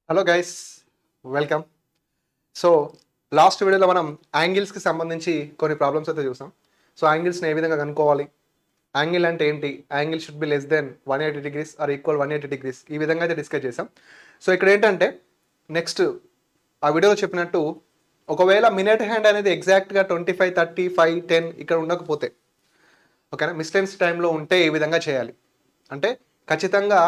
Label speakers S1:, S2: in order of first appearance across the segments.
S1: Hello guys, welcome. So last వీడియోలో మనం యాంగిల్స్కి సంబంధించి కొన్ని ప్రాబ్లమ్స్ అయితే చూసాం. సో యాంగిల్స్ని ఏ విధంగా కనుక్కోవాలి, యాంగిల్ అంటే ఏంటి, angle should be less than 180 degrees or equal 180 degrees, ఈ విధంగా అయితే డిస్కస్ చేసాం. సో ఇక్కడ ఏంటంటే నెక్స్ట్ ఆ వీడియోలో చెప్పినట్టు ఒకవేళ మినిట్ హ్యాండ్ అనేది ఎగ్జాక్ట్గా 25, 30, 5, 10 ఇక్కడ ఉండకపోతే, ఓకేనా, మిస్టెన్స్ టైంలో ఉంటే ఏ విధంగా చేయాలి అంటే ఖచ్చితంగా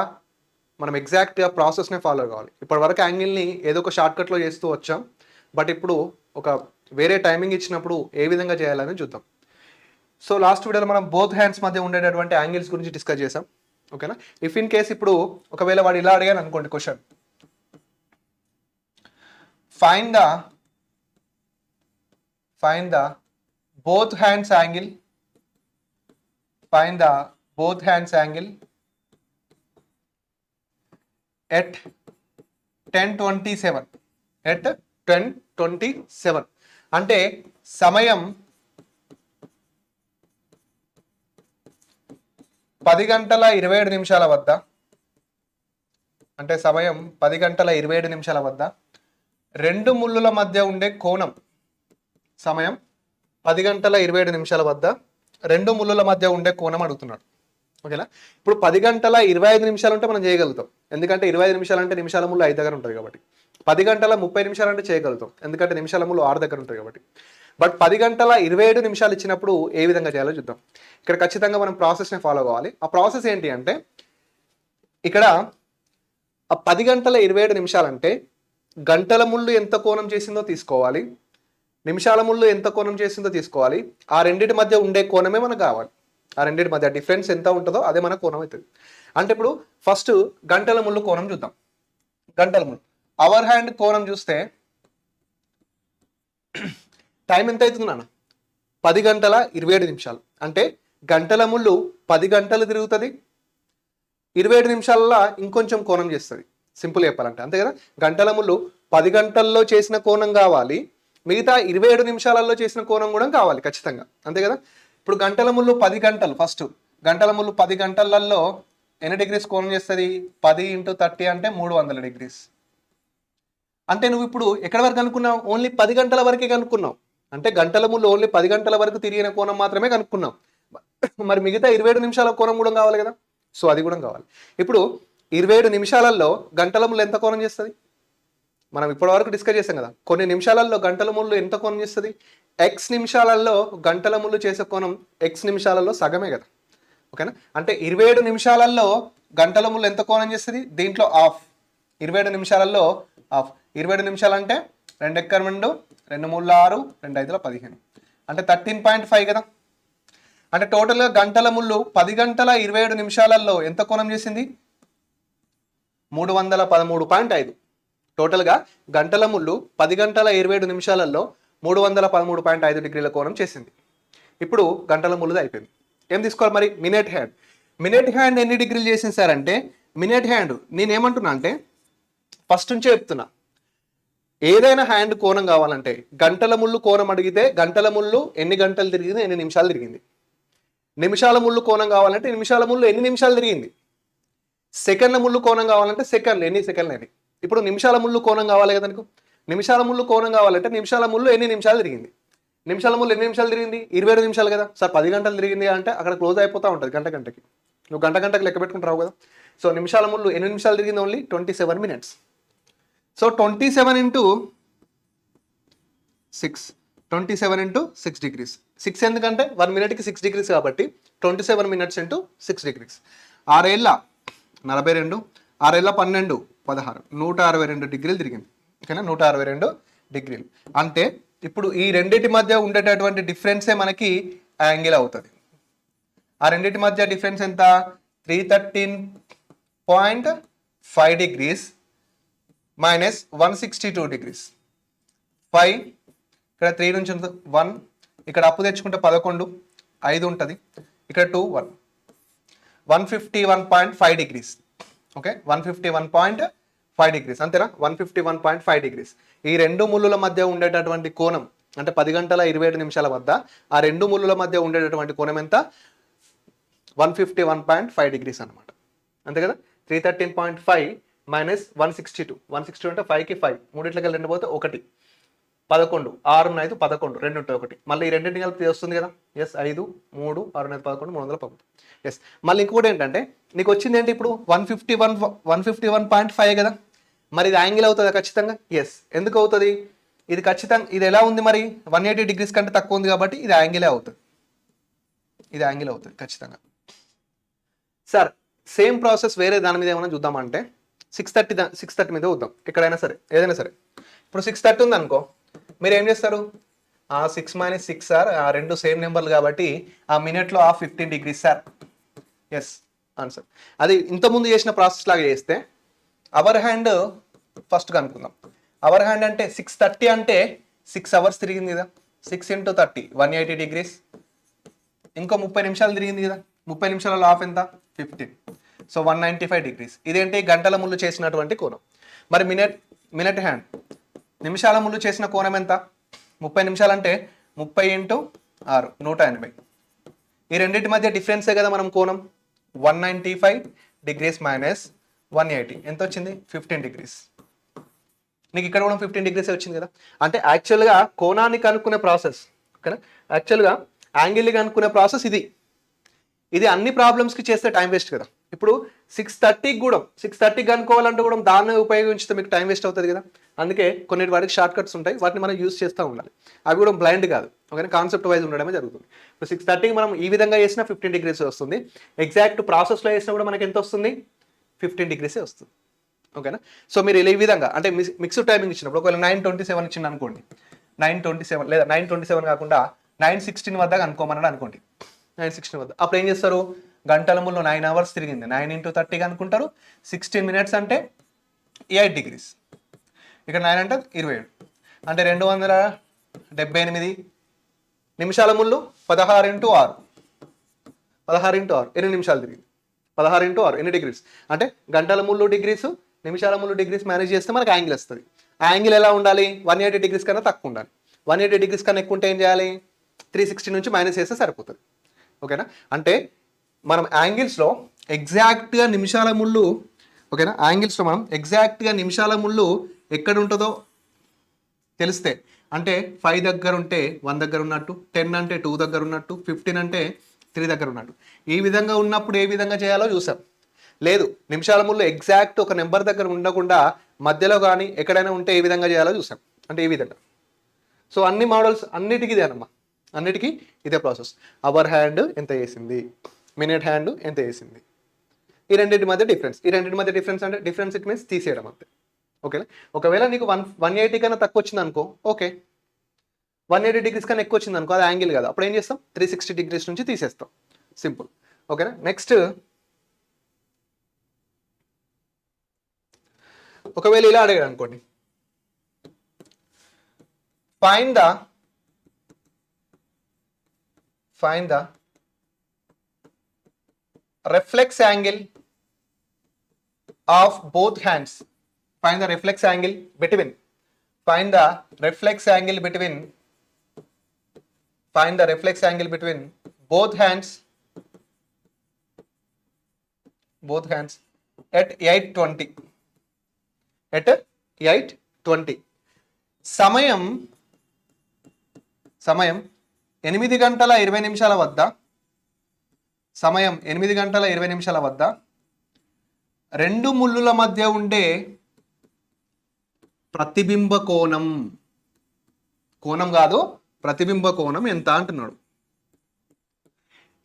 S1: మనం ఎగ్జాక్ట్గా ప్రాసెస్నే ఫాలో కావాలి. ఇప్పటి వరకు యాంగిల్ని ఏదో ఒక షార్ట్కట్లో చేస్తూ వచ్చాం, బట్ ఇప్పుడు ఒక వేరే టైమింగ్ ఇచ్చినప్పుడు ఏ విధంగా చేయాలని చూద్దాం. సో లాస్ట్ వీడియోలో మనం బోత్ హ్యాండ్స్ మధ్య ఉండేటటువంటి యాంగిల్స్ గురించి డిస్కస్ చేసాం, ఓకేనా. ఇఫ్ ఇన్ కేస్ ఇప్పుడు ఒకవేళ వాడు ఇలా అడిగాను అనుకోండి question, find the both hands angle, find the both hands angle at 10:27 at 10:27 అంటే సమయం 10:27 వద్ద, అంటే సమయం 10:27 వద్ద రెండు ముళ్ళుల మధ్య ఉండే కోణం, సమయం 10:27 వద్ద రెండు ముళ్ళుల మధ్య ఉండే కోణం అడుగుతున్నాడు, ఓకేనా. ఇప్పుడు 10:25 అంటే మనం చేయగలుగుతాం, ఎందుకంటే 25 నిమిషాలు అంటే నిమిషాల ముళ్ళు 5 దగ్గర ఉంటుంది కాబట్టి. 10:30 అంటే చేయగలుగుతాం, ఎందుకంటే నిమిషాల ముళ్ళు 6 దగ్గర ఉంటుంది కాబట్టి. బట్ 10:27 ఇచ్చినప్పుడు ఏ విధంగా చేయాలో చూద్దాం. ఇక్కడ ఖచ్చితంగా మనం ప్రాసెస్ని ఫాలో కావాలి. ఆ ప్రాసెస్ ఏంటి అంటే ఇక్కడ ఆ 10:27 అంటే గంటల ముళ్ళు ఎంత కోణం చేసిందో తీసుకోవాలి, నిమిషాల ముళ్ళు ఎంత కోణం చేసిందో తీసుకోవాలి. ఆ రెండింటి మధ్య ఉండే కోణమే మనకు కావాలి. ఆ రెండింటి మధ్య డిఫరెన్స్ ఎంత ఉంటుందో అదే మన కోణం అవుతుంది. అంటే ఇప్పుడు ఫస్ట్ గంటల ముళ్ళు కోణం చూద్దాం. గంటల ముళ్ళు అవర్ హ్యాండ్ కోణం చూస్తే టైం ఎంత అవుతుంది నాన్న? 10:27. అంటే గంటల ముళ్ళు 10 గంటలు తిరుగుతుంది, 27 నిమిషాలలో ఇంకొంచెం కోణం చేస్తుంది. సింపుల్ చెప్పాలంటే అంతే కదా. గంటల ముళ్ళు 10 గంటల్లో చేసిన కోణం కావాలి, మిగతా 27 నిమిషాలలో చేసిన కోణం కూడా కావాలి ఖచ్చితంగా, అంతే కదా. ఇప్పుడు గంటల ముళ్ళు 10 గంటలు, ఫస్ట్ గంటల ముళ్ళు 10 గంటలలో ఎన్ని డిగ్రీస్ కోణం చేస్తుంది? 10 × 30 అంటే 300 degrees. అంటే నువ్వు ఇప్పుడు ఎక్కడి వరకు కనుక్కున్నావు? ఓన్లీ 10 గంటల వరకే కనుక్కున్నావు. అంటే గంటల ముళ్ళు ఓన్లీ 10 గంటల వరకు తిరిగిన కోణం మాత్రమే కనుక్కున్నావు. మరి మిగతా 27 నిమిషాల కోణం కూడా కావాలి కదా. సో అది కూడా కావాలి. ఇప్పుడు 27 నిమిషాలలో గంటల ముళ్ళు ఎంత కోణం చేస్తుంది? మనం ఇప్పటి వరకు డిస్కస్ చేసాం కదా, కొన్ని నిమిషాలలో గంటల ముళ్ళు ఎంత కోణం చేస్తుంది? ఎక్స్ నిమిషాలలో గంటల ముళ్ళు చేసే కోణం ఎక్స్ నిమిషాలలో సగమే కదా, ఓకేనా. అంటే 27 నిమిషాలలో గంటల ముళ్ళు ఎంత కోణం చేస్తుంది? దీంట్లో ఆఫ్. 27 నిమిషాలలో ఆఫ్. 27 నిమిషాలు అంటే 2 × 2 2 × 3 6 2 × 5 15, అంటే 13.5 కదా. అంటే టోటల్గా గంటల ముళ్ళు 10:27 ఎంత కోణం చేసింది? 313.5. టోటల్గా గంటల ముళ్ళు 10:27 313.5 డిగ్రీల కోణం చేసింది. ఇప్పుడు గంటల ముళ్ళుది అయిపోయింది. ఏం తీసుకోవాలి మరి? Minute hand. మినిట్ హ్యాండ్ ఎన్ని డిగ్రీలు చేసింది సార్ అంటే, మినిట్ హ్యాండ్ నేనేమంటున్నా అంటే ఫస్ట్ నుంచే చెప్తున్నా, ఏదైనా హ్యాండ్ కోణం కావాలంటే గంటల ముళ్ళు కోణం అడిగితే గంటల ముళ్ళు ఎన్ని గంటలు తిరిగింది, ఎన్ని నిమిషాలు తిరిగింది. నిమిషాల ముళ్ళు కోణం కావాలంటే నిమిషాల ముళ్ళు ఎన్ని నిమిషాలు తిరిగింది. సెకండ్ల ముళ్ళు కోణం కావాలంటే సెకండ్లు ఎన్ని సెకండ్లు అని. ఇప్పుడు నిమిషాల ముళ్ళు కోణం కావాలి కదా నీకు. నిమిషాల ముళ్ళు కోణం కావాలంటే నిమిషాల ముళ్ళు ఎన్ని నిమిషాలు తిరిగింది. నిమిషాల ముళ్ళు ఎన్ని నిమిషాలు తిరిగింది? 27 నిమిషాలు కదా సార్. 10 గంటలు తిరిగింది అంటే అక్కడ క్లోజ్ అయిపోతూ ఉంటుంది గంటకి. నువ్వు గంటకు లెక్క పెట్టుకుంటావు కదా. సో నిమిషాల ముళ్ళు ఎన్ని నిమిషాలు తిరిగింది? Only 27 minutes. So 27 × 6, 27 × 6 degrees. 6 ఎందుకంటే 1 minute 6 degrees కాబట్టి 27 minutes × 6 degrees. 6 ఏళ్ళ 42, 6 ఏళ్ళ 12 16, 162 డిగ్రీలు తిరిగింది, ఓకేనా. 162 డిగ్రీలు అంటే ఇప్పుడు ఈ రెండింటి మధ్య ఉండేటటువంటి డిఫరెన్సే మనకి యాంగిల్ అవుతుంది. ఆ రెండింటి మధ్య డిఫరెన్స్ ఎంత? 313.5 degrees మైనస్ 162 degrees. 5 ఇక్కడ 3 నుంచి 1, ఇక్కడ అప్పు తెచ్చుకుంటే 11, 5 ఉంటుంది, ఇక్కడ 2 1, 151.5 degrees. ఓకే, 151.5 degrees అంతేనా? 151.5 degrees. ఈ రెండు ముళ్ళుల మధ్య ఉండేటటువంటి కోణం అంటే 10:27 వద్ద ఆ రెండు ముళ్ళుల మధ్య ఉండేటటువంటి కోణం ఎంత? 151.5 degrees అనమాట, అంతే కదా. 313.5 మైనస్ 162. 162 అంటే 5కి 5, మూడిట్లకి 2 పోతే 1, 11, 6 5 11, 2 ఉంటాయి 1, మళ్ళీ ఈ రెండింటిని కలిపి వస్తుంది కదా. ఎస్ 5 3 6 5 11 319. ఎస్ మళ్ళీ ఇంకోటి ఏంటంటే నీకు వచ్చింది ఏంటి ఇప్పుడు 151.5 కదా, మరి ఇది యాంగిల్ అవుతుందా ఖచ్చితంగా? ఎస్. ఎందుకు అవుతుంది? ఇది ఖచ్చితంగా ఇది ఎలా ఉంది మరి 180 degrees కంటే తక్కువ ఉంది కాబట్టి ఇది యాంగిలే అవుతుంది. ఇది యాంగిల్ అవుతుంది ఖచ్చితంగా. సార్ సేమ్ ప్రాసెస్ వేరే దాని మీద ఏమైనా చూద్దామంటే 630 మీద చూద్దాం. ఎక్కడైనా సరే ఏదైనా సరే. ఇప్పుడు 630 ఉంది అనుకో, మీరు ఏం చేస్తారు? 6 - 6 సార్, ఆ రెండు సేమ్ నెంబర్లు కాబట్టి ఆ మినిట్లో 15 degrees సార్. Yes answer. అది ఇంతకుముందు చేసిన ప్రాసెస్ లాగా చేస్తే అవర్ హ్యాండ్ ఫస్ట్ కనుక్కుందాం. అవర్ హ్యాండ్ అంటే 630 అంటే 6 hours తిరిగింది కదా, 6 × 30 180 degrees. ఇంకో 30 నిమిషాలు తిరిగింది కదా, 30 నిమిషాలలో హాఫ్ ఎంత? 15. So 195 degrees. ఇదేంటి? గంటల ముళ్ళు చేసినటువంటి కోణం. మరి మినిట్ హ్యాండ్ నిమిషాల ముళ్ళు చేసిన కోణం ఎంత? 30 నిమిషాలు అంటే 30 × 6 180. ఈ రెండింటి మధ్య డిఫరెన్సే కదా మనం కోణం. 195 degrees మైనస్ 180 ఎంత వచ్చింది? 15 degrees. నీకు ఇక్కడ కూడా 15 degrees వచ్చింది కదా. అంటే యాక్చువల్గా కోణాన్ని కనుక్కునే ప్రాసెస్, ఓకేనా, యాక్చువల్గా యాంగిల్ని కనుక్కునే ప్రాసెస్ ఇది. ఇది అన్ని ప్రాబ్లమ్స్కి చేస్తే టైం వేస్ట్ కదా. ఇప్పుడు 630 కనుక్కోవాలంటే కూడా దాన్ని ఉపయోగించితే మీకు టైం వేస్ట్ అవుతుంది కదా. అందుకే కొన్ని వాటికి షార్ట్ కట్స్ ఉంటాయి, వాటిని మనం యూజ్ చేస్తూ ఉండాలి. అవి కూడా బ్లైండ్ కాదు, ఓకేనా, కాన్సెప్ట్ వైజ్ ఉండడమే జరుగుతుంది. ఇప్పుడు 630కి మనం ఈ విధంగా చేసినా 15 degrees వస్తుంది. ఎగ్జాక్ట్ ప్రాసెస్లో చేసినా కూడా మనకి ఎంత వస్తుంది? 15 degrees వస్తుంది, ఓకేనా. సో మీరు ఈ విధంగా అంటే మిక్స్డ్ టైమింగ్ ఇచ్చినప్పుడు ఒకవేళ 9:27 ఇచ్చింది అనుకోండి, 9:27 లేదా 9:27 కాకుండా 9:16 వద్ద అనుకోమన్నాడు అనుకోండి, 9:16 వద్ద. అప్పుడు ఏం చేస్తారు? గంటల ముళ్ళు 9 hours తిరిగింది, 9 × 30 అనుకుంటారు. 16 minutes అంటే 8 degrees. ఇక్కడ 9 అంటే 27 అంటే 278 నిమిషాల ముళ్ళు 16 × 6 ఎన్ని నిమిషాలు తిరిగింది? 16 × 6 ఎన్ని డిగ్రీస్? అంటే గంటల ముళ్ళు డిగ్రీస్, నిమిషాల ముళ్ళు డిగ్రీస్ మేనేజ్ చేస్తే మనకు యాంగిల్ వస్తుంది. ఆ యాంగిల్ ఎలా ఉండాలి? 180 degrees కన్నా తక్కువ ఉండాలి. 180 degrees కన్నా ఎక్కువ ఉంటే ఏం చేయాలి? 360 నుంచి మైనస్ చేస్తే సరిపోతుంది, ఓకేనా. అంటే మనం యాంగిల్స్లో ఎగ్జాక్ట్గా నిమిషాల ముళ్ళు, ఓకేనా, యాంగిల్స్లో మనం ఎగ్జాక్ట్గా నిమిషాల ముళ్ళు ఎక్కడ ఉంటుందో తెలిస్తే, అంటే 5 దగ్గర ఉంటే 1 దగ్గర ఉన్నట్టు, 10 అంటే 2 దగ్గర ఉన్నట్టు, 15 అంటే 3 దగ్గర ఉన్నట్టు. ఈ విధంగా ఉన్నప్పుడు ఏ విధంగా చేయాలో చూసాం. లేదు నిమిషాల ముళ్ళు ఎగ్జాక్ట్ ఒక నెంబర్ దగ్గర ఉండకుండా మధ్యలో కానీ ఎక్కడైనా ఉంటే ఏ విధంగా చేయాలో చూసాం. అంటే ఈ విధంగా. సో అన్ని మోడల్స్ అన్నిటికీ ఇదేనమ్మా, అన్నిటికీ ఇదే ప్రాసెస్. అవర్ హ్యాండ్ ఎంత వేసింది, మినిట్ హ్యాండ్ ఎంత వేసింది, ఈ రెండింటి మధ్య డిఫరెన్స్. ఈ రెండింటి మధ్య డిఫరెన్స్ అంటే డిఫరెన్స్ ఇట్ మీన్స్ తీసేయడం అంతే, ఓకేనా. ఒకవేళ నీకు 180 కన్నా తక్కువ వచ్చింది అనుకో, ఓకే. 180 degrees కన్నా ఎక్కువ వచ్చింది అనుకో, అది యాంగిల్ కదా. అప్పుడు ఏం చేస్తాం? 360 degrees నుంచి తీసేస్తాం, సింపుల్, ఓకేనా. నెక్స్ట్ ఒకవేళ ఇలా అడిగాడు అనుకోండి, find the reflex angle of both hands. Find the reflex angle between both hands at 8:20. సమయం 8 గంటల 20 నిమిషాల వద్ద, సమయం 8 గంటల 20 నిమిషాల వద్ద రెండు ముళ్ళుల మధ్య ఉండే ప్రతిబింబ కోణం, కోణం కాదు ప్రతిబింబ కోణం ఎంత అంటున్నాడు.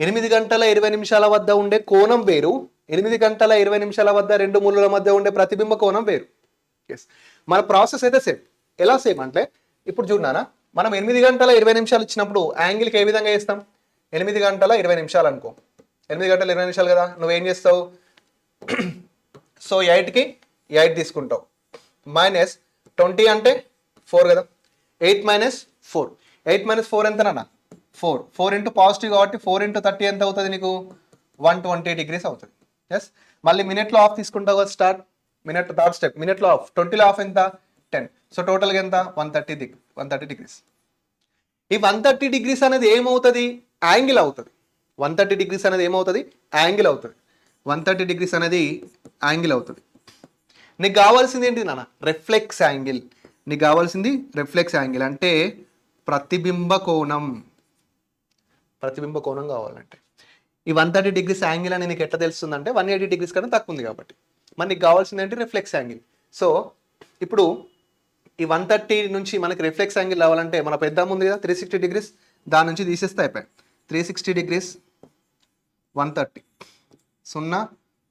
S1: 8 గంటల 20 నిమిషాల వద్ద ఉండే కోణం వేరు, 8 గంటల 20 నిమిషాల వద్ద రెండు ముళ్ళుల మధ్య ఉండే ప్రతిబింబ కోణం వేరు. ఎస్, మన ప్రాసెస్ అయితే సేమ్. ఎలా సేమ్ అంటే ఇప్పుడు చూడనా, మనం 8 గంటల 20 నిమిషాలు ఇచ్చినప్పుడు యాంగిల్కి ఏ విధంగా చేస్తాం? 8 గంటల 20 నిమిషాలు అనుకో, 8 గంటల 20 నిమిషాలు కదా, నువ్వేం చేస్తావు? సో 8కి 8 తీసుకుంటావు, మైనస్ 20 అంటే 4 కదా, 8 - 4, 8 - 4 ఎంతనన్నా? 4 ఇంటూ పాజిటివ్ కాబట్టి 4 × 30 ఎంత అవుతుంది నీకు? 120 degrees అవుతుంది. ఎస్, మళ్ళీ మినిట్లో ఆఫ్ తీసుకుంటావు కదా, స్టార్ట్ మినిట్ థర్డ్ స్టెప్, మినిట్లో ఆఫ్, 20లో ఆఫ్ ఎంత? 10. సో టోటల్గా ఎంత? 130 degrees. ఈ 130 degrees అనేది ఏమవుతుంది? యాంగిల్ అవుతుంది. 130 degrees అనేది ఏమవుతుంది? యాంగిల్ అవుతుంది. 130 degrees అనేది యాంగిల్ అవుతుంది. నీకు కావాల్సింది ఏంటి నాన్న? Reflex angle. నీకు కావాల్సింది రిఫ్లెక్స్ యాంగిల్ అంటే ప్రతిబింబ కోణం. ప్రతిబింబ కోణం కావాలంటే ఈ 130 డిగ్రీస్ యాంగిల్ అని నీకు ఎట్లా తెలుస్తుంది అంటే 180 డిగ్రీస్ కన్నా తక్కువ ఉంది కాబట్టి. మరి నీకు కావాల్సింది ఏంటి? Reflex angle. సో ఇప్పుడు ఈ 130 నుంచి మనకి రిఫ్లెక్స్ యాంగిల్ రావాలంటే మన పెద్ద ఉంది కదా 360 డిగ్రీస్, దాని నుంచి తీసేస్తే అయిపోయాయి. 360 డిగ్రీస్ 130 0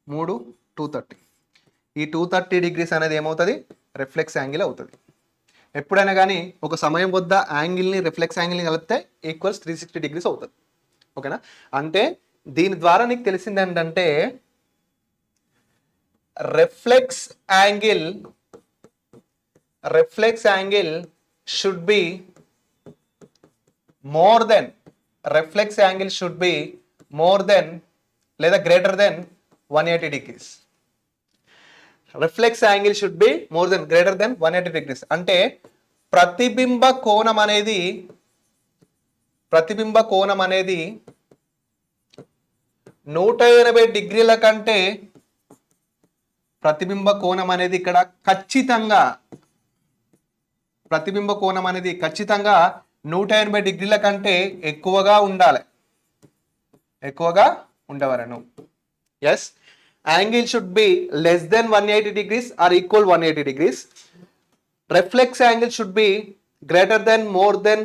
S1: 3 230. ఈ 230 డిగ్రీస్ అనేది ఏమవుతుంది? రిఫ్లెక్స్ యాంగిల్ అవుతుంది. ఎప్పుడైనా కానీ ఒక సమయం వద్ద యాంగిల్ని రిఫ్లెక్స్ యాంగిల్ని కలిపితే ఈక్వల్స్ 360 డిగ్రీస్ అవుతుంది. ఓకేనా? అంటే దీని ద్వారా నీకు తెలిసింది ఏంటంటే reflex angle should be more than లేదా greater than 180 degrees. Reflex angle should be more than greater than 180 degrees అంటే ప్రతిబింబ కోణం అనేది 180 డిగ్రీల కంటే ప్రతిబింబ కోణం అనేది ఇక్కడ ఖచ్చితంగా 180 డిగ్రీల కంటే ఎక్కువగా ఉండవలను. Yes, angle should be less than 180 degrees or equal 180 degrees. Reflex angle should be greater than more than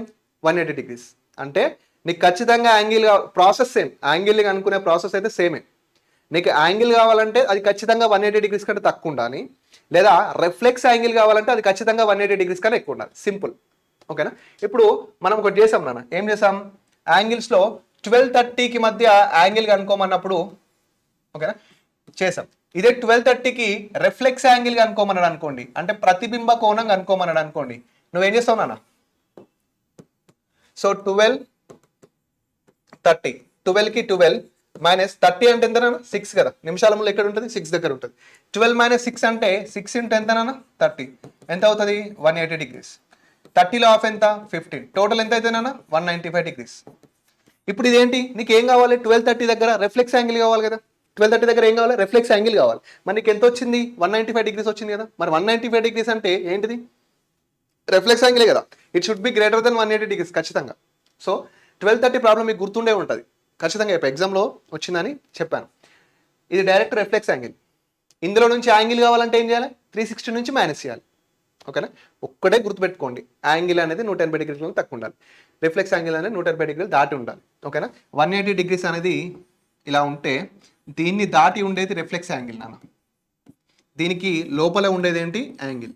S1: 180 degrees అంటే నీకు ఖచ్చితంగా యాంగిల్ ప్రాసెస్ సేమ్. యాంగిల్ అనుకునే ప్రాసెస్ అయితే సేమే. నీకు యాంగిల్ కావాలంటే అది ఖచ్చితంగా 180 డిగ్రీస్ కంటే తక్కువ ఉండాలి, లేదా రిఫ్లెక్స్ యాంగిల్ కావాలంటే అది ఖచ్చితంగా 180 డిగ్రీస్ కన్నా ఎక్కువ ఉండాలి. సింపుల్. ఓకేనా? ఇప్పుడు మనం ఒకటి చేసాం నాన్న. ఏం చేసాం? యాంగిల్స్లో 1230కి మధ్య యాంగిల్ కనుక్కోమన్నప్పుడు ఓకేనా చేసాం. ఇదే 1230కి రిఫ్లెక్స్ యాంగిల్ కనుక్కోమన్నాడు అనుకోండి, అంటే ప్రతిబింబ కోణం కనుక్కోమన్నాడు అనుకోండి, నువ్వేం చేస్తావు నాన్న? సో 12 కి 12 మైనస్ 30 అంటే ఎంత నాన్న? 6 కదా. నిమిషాల ముందు ఎక్కడ ఉంటుంది? 6 దగ్గర ఉంటుంది. 12 మైనస్ 6 అంటే 6 ఇంటూ ఎంత నాన్న? 30. ఎంత అవుతుంది? 180 డిగ్రీస్. 30లో ఆఫ్ ఎంత? 15. టోటల్ ఎంత అయితే నాన్న? 195 డిగ్రీస్. ఇప్పుడు ఇదేంటి? నీకు ఏం కావాలి? 1230 దగ్గర రిఫ్లెక్స్ యాంగిల్ కావాలి కదా. 1230 దగ్గర ఏం కావాలి? రిఫ్లెక్స్ యాంగిల్ కావాలి. మరి నీకు ఎంత వచ్చింది? 195 డిగ్రీస్ వచ్చింది కదా. మరి 195 డిగ్రీస్ అంటే ఏంటిది? రిఫ్లెక్స్ యాంగిలే కదా. It should be greater than 180 degrees ఖచ్చితంగా. సో 1230 ప్రాబ్లం మీకు గుర్తుండే ఉంటుంది ఖచ్చితంగా. ఎగ్జామ్లో వచ్చిందని చెప్పాను. ఇది డైరెక్ట్ రిఫ్లెక్స్ యాంగిల్. ఇందులో నుంచి యాంగిల్ కావాలంటే ఏం చేయాలి? 360 నుంచి మైనస్ చేయాలి. ఓకేనా? ఒక్కడే గుర్తుపెట్టుకోండి, యాంగిల్ అనేది 180 డిగ్రీలు తక్కువ ఉండాలి, రిఫ్లెక్స్ యాంగిల్ అనేది 180 డిగ్రీలు దాటి ఉండాలి. ఓకేనా? 180 డిగ్రీస్ అనేది ఇలా ఉంటే దీన్ని దాటి ఉండేది రిఫ్లెక్స్ యాంగిల్ నాన్న. దీనికి లోపల ఉండేది ఏంటి? యాంగిల్.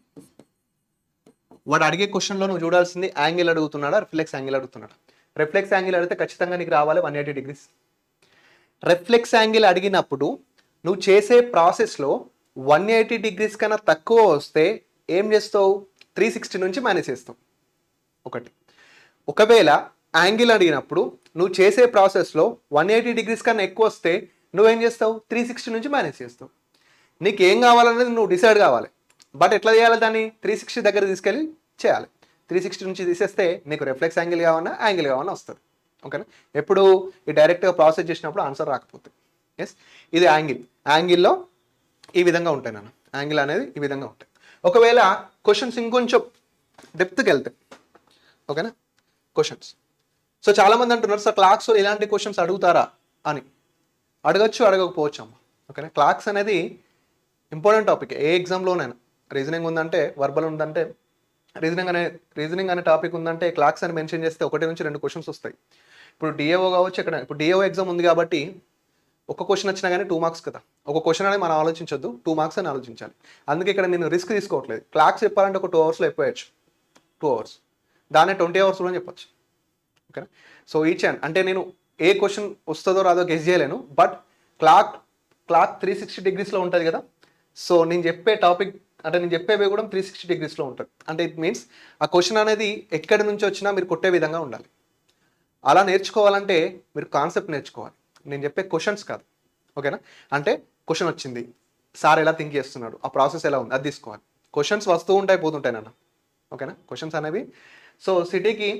S1: వాడు అడిగే క్వశ్చన్లో నువ్వు చూడాల్సింది యాంగిల్ అడుగుతున్నాడా, రిఫ్లెక్స్ యాంగిల్ అడుగుతున్నాడా? రిఫ్లెక్స్ యాంగిల్ అడిగితే ఖచ్చితంగా నీకు రావాలి 180 డిగ్రీస్. రిఫ్లెక్స్ యాంగిల్ అడిగినప్పుడు నువ్వు చేసే ప్రాసెస్లో 180 డిగ్రీస్ కన్నా తక్కువ వస్తే ఏం చేస్తావు? 360 నుంచి మైనస్ చేస్తావు. ఒకటి. ఒకవేళ యాంగిల్ అడిగినప్పుడు నువ్వు చేసే ప్రాసెస్లో 180 డిగ్రీస్ కన్నా ఎక్కువ వస్తే నువ్వేం చేస్తావు? 360 నుంచి మైనస్ చేస్తావు. నీకు ఏం కావాలనేది నువ్వు డిసైడ్ కావాలి. బట్ ఎట్లా చేయాలి దాన్ని? 360 దగ్గర తీసుకెళ్ళి చేయాలి. 360 నుంచి తీసేస్తే నీకు రిఫ్లెక్స్ యాంగిల్ కావాలన్నా యాంగిల్ కావాలన్నా వస్తుంది. ఓకేనా? ఎప్పుడు ఈ డైరెక్ట్గా ప్రాసెస్ చేసినప్పుడు ఆన్సర్ రాకపోతే. ఎస్, ఇది యాంగిల్. యాంగిల్లో ఈ విధంగా ఉంటాయి నాన్న. యాంగిల్ అనేది ఈ విధంగా ఉంటాయి. ఒకవేళ క్వశ్చన్స్ ఇంకొంచెం డెప్త్కి వెళ్తాయి. ఓకేనా? క్వశ్చన్స్. సో చాలామంది అంటున్నారు సార్ క్లాక్స్ ఇలాంటి క్వశ్చన్స్ అడుగుతారా అని. అడగచ్చు, అడగకపోవచ్చు అమ్మ. ఓకేనా? క్లాక్స్ అనేది ఇంపార్టెంట్ టాపిక్ ఏ ఎగ్జామ్లోనైనా. రీజనింగ్ ఉందంటే, వర్బల్ ఉందంటే, రీజనింగ్ అనే టాపిక్ ఉందంటే క్లాక్స్ అని మెన్షన్ చేస్తే 1 నుంచి 2 క్వశ్చన్స్ వస్తాయి. ఇప్పుడు డిఏఓ కావచ్చు. ఇప్పుడు డిఏఓ ఎగ్జామ్ ఉంది కాబట్టి ఒక క్వశ్చన్ వచ్చినా కానీ 2 మార్క్స్ కదా. ఒక క్వశ్చన్ అనేది మనం ఆలోచించొద్దు, 2 మార్క్స్ అని ఆలోచించాలి. అందుకే ఇక్కడ నేను రిస్క్ తీసుకోవట్లేదు. క్లాక్స్ చెప్పాలంటే ఒక 2 అవర్స్లో అయిపోయచ్చు. 2 అవర్స్ దాన్ని 20 అవర్స్లో అని చెప్పచ్చు. ఓకేనా? సో ఈచ్ అండ్ అంటే నేను ఏ క్వశ్చన్ వస్తుందో రాదో గెస్ చేయలేను. బట్ క్లాక్ 360 డిగ్రీస్లో ఉంటుంది కదా. సో నేను చెప్పే టాపిక్ అంటే నేను చెప్పేవి కూడా 360 డిగ్రీస్లో ఉంటుంది. అంటే ఇట్ మీన్స్ ఆ క్వశ్చన్ అనేది ఎక్కడి నుంచి వచ్చినా మీరు కొట్టే విధంగా ఉండాలి. అలా నేర్చుకోవాలంటే మీరు కాన్సెప్ట్ నేర్చుకోవాలి, నేను చెప్పే క్వశ్చన్స్ కాదు. ఓకేనా? అంటే క్వశ్చన్ వచ్చింది, సార్ ఎలా థింక్ చేస్తున్నాడు, ఆ ప్రాసెస్ ఎలా ఉంది, అది తీసుకోవాలి. క్వశ్చన్స్ వస్తూ ఉంటాయి, పోతుంటాయి నాన్న. ఓకేనా? క్వశ్చన్స్ అనేవి. సో సిటీకి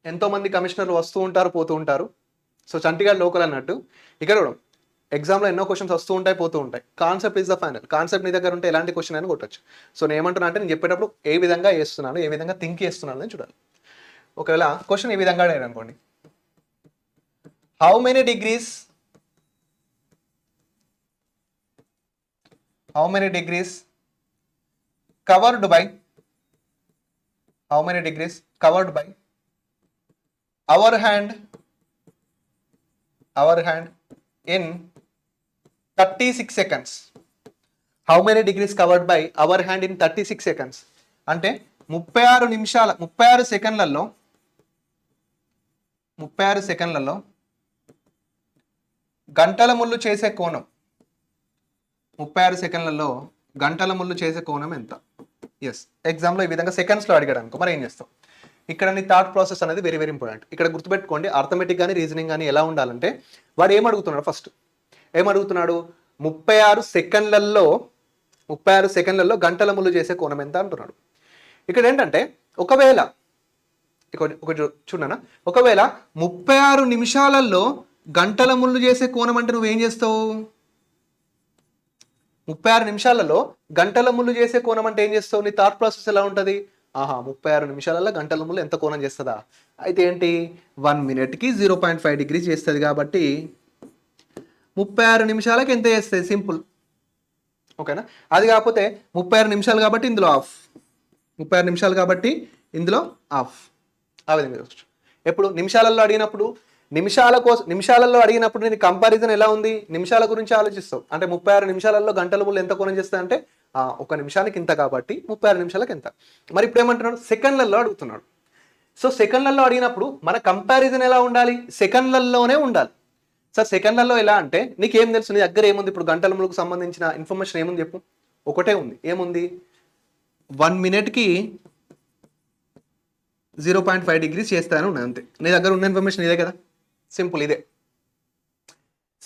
S1: ఎంతోమంది కమిషనర్లు వస్తూ ఉంటారు, పోతూ ఉంటారు. సో చంటిగాడ్ లోకల్ అన్నట్టు ఇక్కడ కూడా ఎగ్జామ్లో ఎన్నో క్వశ్చన్స్ వస్తూ ఉంటాయి పోతూ ఉంటాయి. Concept is the final. Concept నీ దగ్గర ఉంటే ఎలాంటి క్వశ్చన్ అయినా కొట్టచ్చు. సో నేను ఏమంటున్నా అంటే నేను చెప్పేటప్పుడు ఏ విధంగా చేస్తున్నాను, ఏ విధంగా థింక్ చేస్తున్నాను అని చూడాలి. ఒకవేళ క్వశ్చన్ ఈ విధంగా అడిగారు అనుకోండి, how many degrees covered by our hand in 36 seconds. How many degrees covered by our hand in 36 seconds? అంటే 36 సెకండ్లలో గంటల ముళ్ళు చేసే కోణం 36 సెకండ్లలో గంటల ముళ్ళు చేసే కోణం ఎంత? ఎస్, ఎగ్జామ్లో ఈ విధంగా సెకండ్స్లో అడిగాడు అనుకో, మరి ఏం చేస్తావు? ఇక్కడ నీ థాట్ ప్రాసెస్ అనేది వెరీ వెరీ ఇంపార్టెంట్. ఇక్కడ గుర్తుపెట్టుకోండి, అర్థమెటిక్ కానీ రీజనింగ్ కానీ ఎలా ఉండాలంటే, వాడు ఏమడుగుతున్నాడు, ఫస్ట్ ఏమడుగుతున్నాడు, 36 సెకండ్లలో గంటల ముళ్ళు చేసే కోణం ఎంత అంటున్నాడు. ఇక్కడ ఏంటంటే ఒకవేళ చూడనా, ఒకవేళ 36 నిమిషాలలో గంటల ముళ్ళు చేసే కోణం అంటే నువ్వేం చేస్తావు? 36 నిమిషాలలో గంటల ముళ్ళు చేసే కోణం అంటే ఏం చేస్తావు? నీ థాట్ ప్రాసెస్ ఎలా ఉంటుంది? 36 నిమిషాలలో గంటల ముళ్ళు ఎంత కోణం చేస్తుందా? అయితే ఏంటి, 1 మినిట్కి 0.5 డిగ్రీ చేస్తుంది కాబట్టి 36 నిమిషాలకి ఎంత చేస్తుంది? సింపుల్, ఓకేనా? అది కాకపోతే 36 నిమిషాలు కాబట్టి ఇందులో ఆఫ్, 36 నిమిషాలు కాబట్టి ఇందులో ఆఫ్. ఆ విధంగా చూడొచ్చు. ఎప్పుడు నిమిషాలలో అడిగినప్పుడు, నిమిషాలలో అడిగినప్పుడు నేను కంపారిజన్ ఎలా ఉంది, నిమిషాల గురించి ఆలోచిస్తావు. అంటే 36 నిమిషాలలో గంటల ముళ్ళు ఎంత కోణం చేస్తా అంటే 1 నిమిషానికి ఇంత కాబట్టి 36 నిమిషాలకు ఎంత. మరి ఇప్పుడు ఏమంటున్నాడు, సెకండ్లలో అడుగుతున్నాడు. సో సెకండ్లలో అడిగినప్పుడు మన కంపారిజన్ ఎలా ఉండాలి? సెకండ్లలోనే ఉండాలి. సార్ సెకండ్లలో ఎలా అంటే నీకేం తెలుసు, నీ దగ్గర ఏముంది? ఇప్పుడు గంటల ముళ్ళకు సంబంధించిన ఇన్ఫర్మేషన్ ఏముంది చెప్పు? ఒకటే ఉంది. ఏముంది? 1 మినిట్కి 0.5 డిగ్రీస్ చేస్తాను ఉన్నాయి, అంతే. నీ దగ్గర ఉన్న ఇన్ఫర్మేషన్ ఇదే కదా, సింపుల్ ఇదే.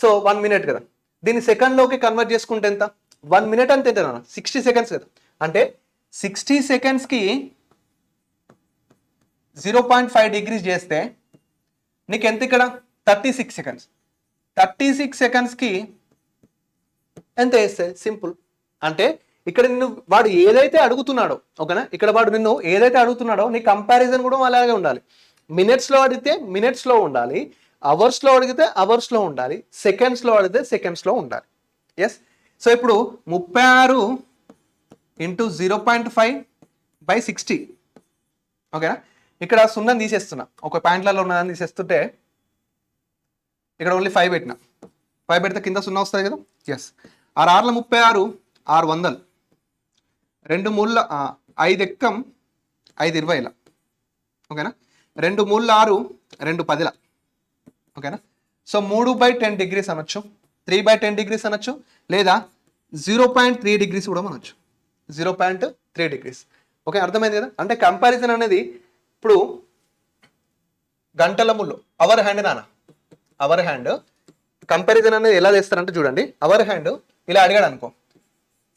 S1: సో 1 మినిట్ కదా, దీన్ని సెకండ్లోకి కన్వర్ట్ చేసుకుంటే ఎంత? 1 మినిట్ అంటే ఎంత? 60 సెకండ్స్ కదా. అంటే 60 సెకండ్స్కి 0.5 డిగ్రీస్ చేస్తే నీకు ఎంత ఇక్కడ? 36 సెకండ్స్. 36 సెకండ్స్కి ఎంత వేస్తుంది? సింపుల్. అంటే ఇక్కడ నిన్ను వాడు ఏదైతే అడుగుతున్నాడో, ఓకేనా, ఇక్కడ వాడు నిన్ను ఏదైతే అడుగుతున్నాడో నీ కంపారిజన్ కూడా అలాగే ఉండాలి. మినిట్స్లో అడిగితే మినిట్స్లో ఉండాలి, అవర్స్లో అడిగితే అవర్స్లో ఉండాలి, సెకండ్స్లో అడిగితే సెకండ్స్లో ఉండాలి. ఎస్. సో ఇప్పుడు 36 × 0.5/60, ఓకేనా. ఇక్కడ 0 తీసేస్తున్నా, ఒక పాయింట్లలో ఉన్నదాన్ని తీసేస్తుంటే ఇక్కడ ఓన్లీ 5 పెట్టినా, 5 పెడితే కింద 0 వస్తుంది కదా. ఎస్. 6 36 600, 2 మూల 5 ఎక్కం 5 20, ఓకేనా. 2 మూల 6 2 10, ఓకేనా. సో 3/10 డిగ్రీస్ అనొచ్చు, 3/10 డిగ్రీస్ అనొచ్చు, లేదా 0.3 డిగ్రీస్ కూడా అనొచ్చు, 0.3 డిగ్రీస్. ఓకే, అర్థమైంది కదా. అంటే కంపారిజన్ అనేది ఇప్పుడు గంటల ముళ్ళు, అవర్ హ్యాండ్ కంపారిజన్ అనేది ఎలా చేస్తారంటే చూడండి, అవర్ హ్యాండ్ ఇలా అడిగాడు అనుకో,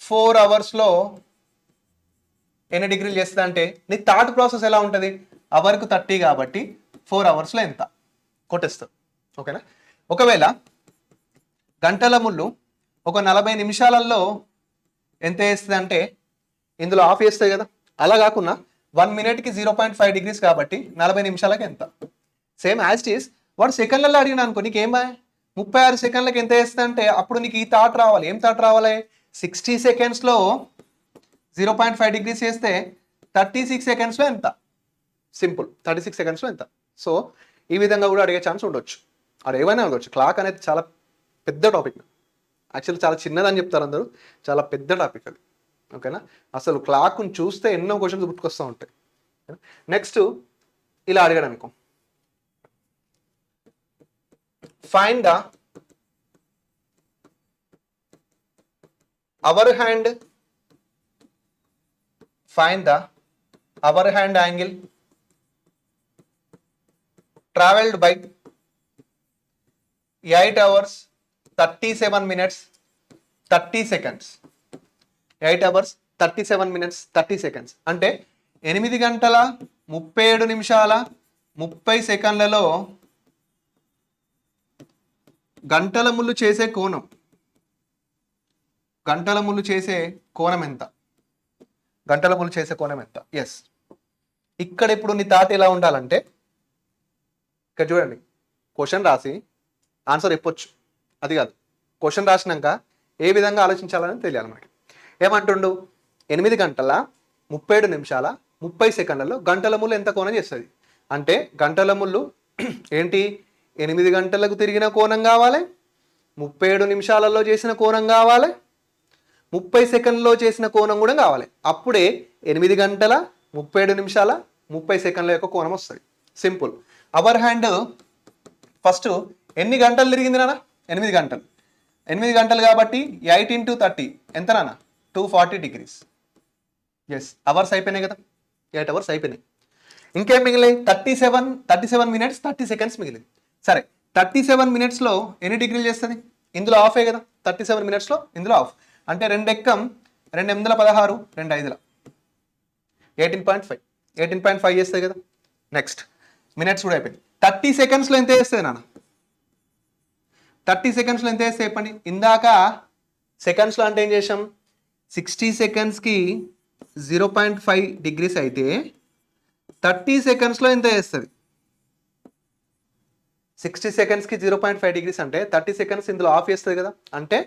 S1: 4 అవర్స్లో ఎన్ని డిగ్రీలు చేస్తుంది అంటే నీ థాట్ ప్రాసెస్ ఎలా ఉంటుంది? అవర్కు 30 కాబట్టి 4 అవర్స్లో ఎంత కొట్టేస్తావు, ఓకేనా. ఒకవేళ గంటల ముళ్ళు ఒక 40 నిమిషాలలో ఎంత వేస్తుంది అంటే ఇందులో ఆఫ్ వేస్తుంది కదా. అలా కాకుండా 1 మినిట్కి 0.5 డిగ్రీస్ కాబట్టి 40 నిమిషాలకి ఎంత? సేమ్ యాజ్ ఇట్ ఈస్ వాడు సెకండ్లలో అడిగినా అనుకో, నీకేం 36 సెకండ్లకి ఎంత వేస్తుంది అంటే అప్పుడు నీకు ఈ థాట్ రావాలి. ఏం థాట్ రావాలి? 60 సెకండ్స్లో 0.5 డిగ్రీస్ చేస్తే 36 సెకండ్స్లో ఎంత? సింపుల్, 36 సెకండ్స్లో ఎంత. సో ఈ విధంగా కూడా అడిగే ఛాన్స్ ఉండొచ్చు, అది ఏమైనా అడగవచ్చు. క్లాక్ అనేది చాలా పెద్ద టాపిక్, యాక్చువల్లీ చాలా చిన్నదని చెప్తారు అందరూ, చాలా పెద్ద టాపిక్ అది, ఓకేనా. అసలు క్లాక్ని చూస్తే ఎన్నో క్వశ్చన్స్ గుర్తుకొస్తూ ఉంటాయి. నెక్స్ట్ ఇలా అడిగాడు అనుకో, find the hour hand angle travelled by 8 hours 37 minutes 30 seconds. 8 hours 37 minutes 30 seconds అంటే 8 గంటల 37 నిమిషాల 30 సెకండ్లలో గంటల ముళ్ళు చేసే కోణం, గంటల ముళ్ళు చేసే కోణం ఎంత, గంటల ముళ్ళు చేసే కోణం ఎంత. ఎస్, ఇక్కడ ఇప్పుడు నీ థాట్ ఎలా ఉండాలంటే, ఇక్కడ చూడండి, క్వశ్చన్ రాసి ఆన్సర్ చెప్పొచ్చు, అది కాదు, క్వశ్చన్ రాసినాక ఏ విధంగా ఆలోచించాలని తెలియాలి మనకి. ఏమంటుండు, 8 గంటల 37 నిమిషాల 30 సెకండ్లలో గంటల ముళ్ళు ఎంత కోణం చేస్తుంది అంటే, గంటల ముళ్ళు ఏంటి, 8 గంటలకు తిరిగిన కోణం కావాలి, 37 నిమిషాలలో చేసిన కోణం కావాలి, 30 సెకండ్లో చేసిన కోణం కూడా కావాలి. అప్పుడే 8 గంటల 37 నిమిషాల 30 సెకండ్ల యొక్క కోణం వస్తుంది. సింపుల్. అవర్ హ్యాండ్ ఫస్ట్ ఎన్ని గంటలు తిరిగింది నాన్న, 8 గంటలు. 8 గంటలు కాబట్టి 8 into 30 ఎంత నాన్న, 240 degrees. ఎస్, అవర్స్ అయిపోయినాయి కదా, 8 hours అయిపోయినాయి. ఇంకేం మిగిలినాయి, 37 minutes 30 seconds మిగిలింది. సరే, 37 minutesలో ఎన్ని డిగ్రీలు చేస్తుంది, ఇందులో ఆఫే కదా, 37 minutesలో ఇందులో ఆఫ్ అంటే 2 ఎక్కం 2 8 16 2 5 18.5 18.5 చేస్తుంది కదా. నెక్స్ట్ మినిట్స్ కూడా అయిపోయింది. 30 secondsలో ఎంత చేస్తుంది నాన్న, 30 secondsలో ఎంత చేస్తే చెప్పండి. ఇందాక సెకండ్స్లో అంటే ఏం చేసాం, 60 secondsకి 0.5 degrees అయితే 30 secondsలో ఎంత చేస్తుంది, 60 secondsకి 0.5 degrees అంటే 30 seconds ఇందులో ఆఫ్ చేస్తుంది కదా. అంటే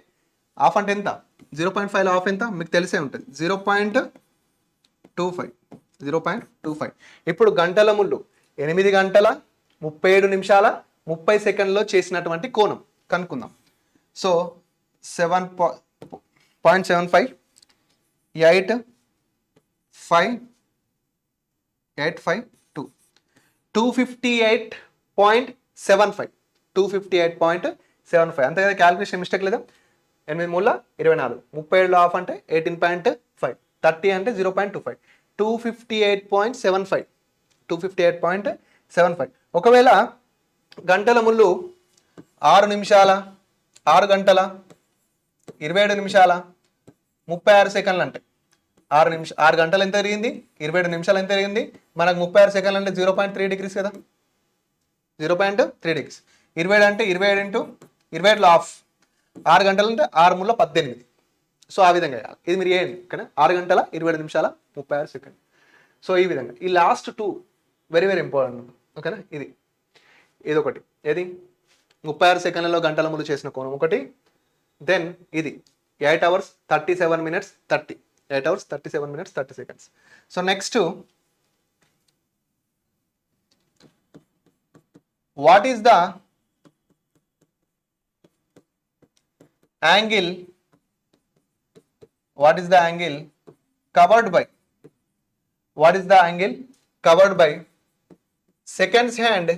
S1: ఆఫ్ అంటే ఎంత, 0.5లో ఆఫ్ ఎంత మీకు తెలిసే ఉంటుంది, 0.25. ఇప్పుడు గంటల ముళ్ళు 8 గంటల 37 నిమిషాల 30 సెకండ్లో చేసినటువంటి కోణం కనుక్కుందాం. సో 7.75 8 5 8 5 2 258.75 258.75 అంతే కదా. క్యాలిక్యులేషన్ మిస్టేక్ లేదా, 8 మూల 24 37లో ఆఫ్ అంటే 18.5 30 అంటే 0.25 258.75 258.75. ఒకవేళ గంటల ముళ్ళు 6 గంటల 27 నిమిషాల 36 సెకండ్లు అంటే 6 గంటలు ఎంత తిరిగింది, 27 నిమిషాలు ఎంత తిరిగింది, మనకు 36 సెకండ్లు అంటే 0.3 degrees కదా, 0.3 degrees. 27 అంటే 27 into 27లో ఆఫ్, 6 గంటలు అంటే 6 ముళ్ళ 18. సో ఆ విధంగా చేయాలి. ఇది మీరు చేయండి ఓకేనా, 6 గంటల 27 నిమిషాల 36 సెకండ్. సో ఈ విధంగా ఈ లాస్ట్ 2 వెరీ ఇంపార్టెంట్ ఓకేనా. ఇది ఒకటి, ఏది 36 సెకండ్లలో గంటల ముళ్ళు చేసిన కోణం ఒకటి. దెన్ ఇది 8 hours 37 minutes 30 8 hours 37 minutes 30 seconds. So next, what is the angle covered by seconds hand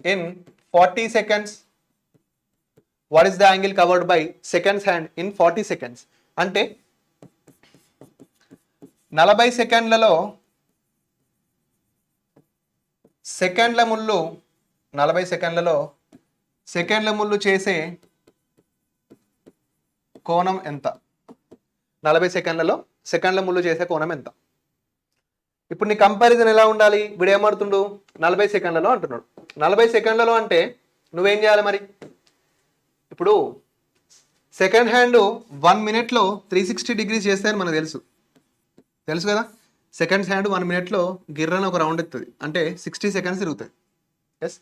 S1: in 40 seconds? What is the angle covered by seconds hand in 40 seconds? అంటే 40 సెకండ్లలో సెకండ్ల ముళ్ళు 40 సెకండ్లలో సెకండ్ల ముళ్ళు చేసే కోణం ఎంత, 40 సెకండ్లలో సెకండ్ల ముళ్ళు చేసే కోణం ఎంత. ఇప్పుడు నీ కంపారిజన్ ఎలా ఉండాలి, వీడు ఏమడుతుండు 40 సెకండ్లలో అంటున్నాడు. 40 సెకండ్లలో అంటే నువ్వేం చేయాలి మరి, ఇప్పుడు సెకండ్ హ్యాండ్ 1 minute 360 degrees చేస్తాయని మనకు తెలుసు కదా. సెకండ్ హ్యాండ్ 1 minute గిర్రని ఒక రౌండ్ ఎత్తుంది అంటే 60 seconds తిరుగుతుంది. ఎస్,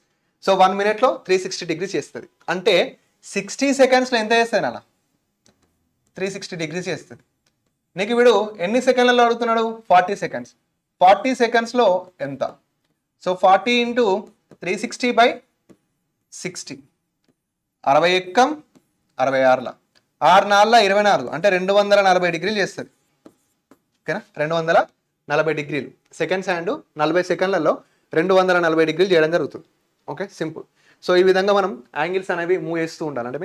S1: సో 1 minute 360 degrees చేస్తుంది అంటే 60 secondsలో ఎంత చేస్తుంది అలా, 360 degrees చేస్తుంది. నీకు వీడు ఎన్ని సెకండ్లలో అడుగుతున్నాడు, 40 seconds. 40 secondsలో ఎంత, సో 40 into 360/60 60 ఎక్కం 66 6 4 24 అంటే 240 degrees చేస్తుంది ఓకేనా. 240 degrees సెకండ్స్ హ్యాండ్ 40 సెకండ్లలో 240 degrees చేయడం జరుగుతుంది. Okay, simple. సో ఈ విధంగా మనం యాంగిల్స్ అనేవి మూవ్ చేస్తూ ఉండాలి, అంటే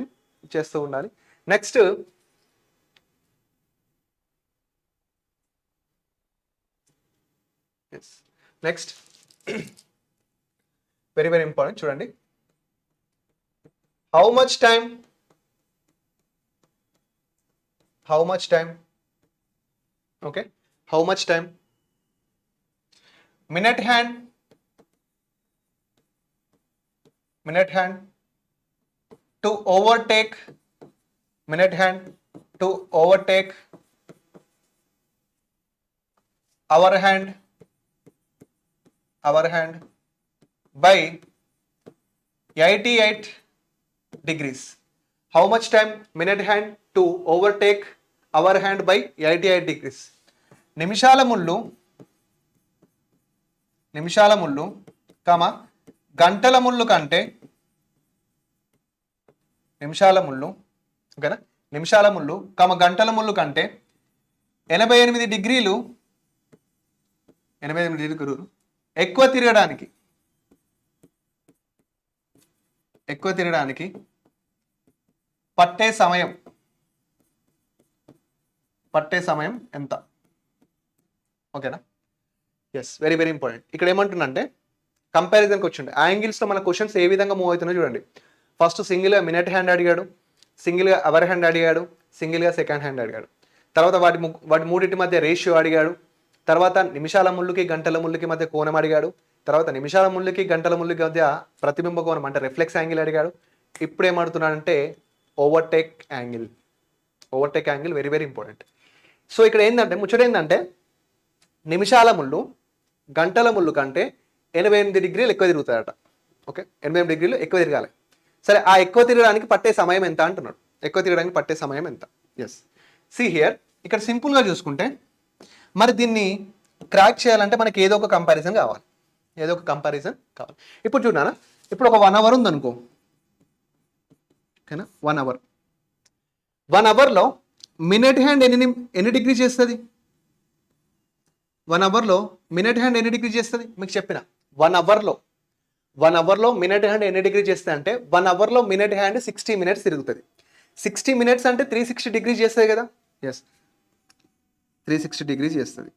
S1: చేస్తూ ఉండాలి. నెక్స్ట్ వెరీ ఇంపార్టెంట్ చూడండి. How much time okay, how much time minute hand to overtake minute hand to overtake hour hand by 88 degrees. How much time minute hand to overtake our hand by 88 degrees? నిమిషాల ముళ్ళు కామ గంటల ముళ్ళు కంటే ఓకేనా, నిమిషాల ముళ్ళు కామ గంటల ముళ్ళు కంటే 88 డిగ్రీలు ఎక్కువ తిరగడానికి పట్టే సమయం ఎంత? ఓకేనా, ఎస్, వెరీ వెరీ ఇంపార్టెంట్. ఇక్కడ ఏమంటుందంటే కంపారిజన్కి వచ్చిండే యాంగిల్స్లో మన క్వశ్చన్స్ ఏ విధంగా మూవ్ అవుతున్నాయో చూడండి. ఫస్ట్ సింగిల్గా మినిట్ హ్యాండ్ అడిగాడు, సింగిల్గా అవర్ హ్యాండ్ అడిగాడు, సింగిల్గా సెకండ్ హ్యాండ్ అడిగాడు. తర్వాత వాటి మూడింటి మధ్య రేషియో అడిగాడు. తర్వాత నిమిషాల ముళ్ళుకి గంటల ముళ్ళుకి మధ్య కోణం అడిగాడు. తర్వాత నిమిషాల ముళ్ళుకి గంటల ముళ్ళుకి మధ్య ప్రతిబింబ కోణం అంటే రిఫ్లెక్స్ యాంగిల్ అడిగాడు. ఇప్పుడు ఏమడుతున్నాడంటే overtake angle very very important. So ఇక్కడ ఏంటంటే ముచ్చట ఏంటంటే నిమిషాల ముళ్ళు గంటల ముళ్ళు కంటే 88 డిగ్రీలు ఎక్కువ తిరుగుతాయట. ఓకే, 88 డిగ్రీలు ఎక్కువ తిరగాలి. సరే, ఆ ఎక్కువ తిరగడానికి పట్టే సమయం ఎంత అంటున్నాడు. ఎస్, సి హియర్, ఇక్కడ సింపుల్గా చూసుకుంటే మరి దీన్ని క్రాక్ చేయాలంటే మనకి ఏదో ఒక కంపారిజన్ కావాలి. ఇప్పుడు చూడనా, ఇప్పుడు ఒక 1 అవర్ ఉందనుకో, ఓకేనా, 1 అవర్లో మినిట్ హ్యాండ్ ఎన్ని డిగ్రీ చేస్తుంది? 1 అవర్లో మినిట్ హ్యాండ్ ఎన్ని డిగ్రీ చేస్తుంది మీకు చెప్పిన. 1 అవర్లో మినిట్ హ్యాండ్ ఎన్ని డిగ్రీ చేస్తుంది అంటే 1 అవర్లో మినిట్ హ్యాండ్ 60 మినిట్స్ తిరుగుతుంది. 60 మినిట్స్ అంటే 360 డిగ్రీ చేస్తుంది కదా. ఎస్, 360 డిగ్రీస్ చేస్తుంది.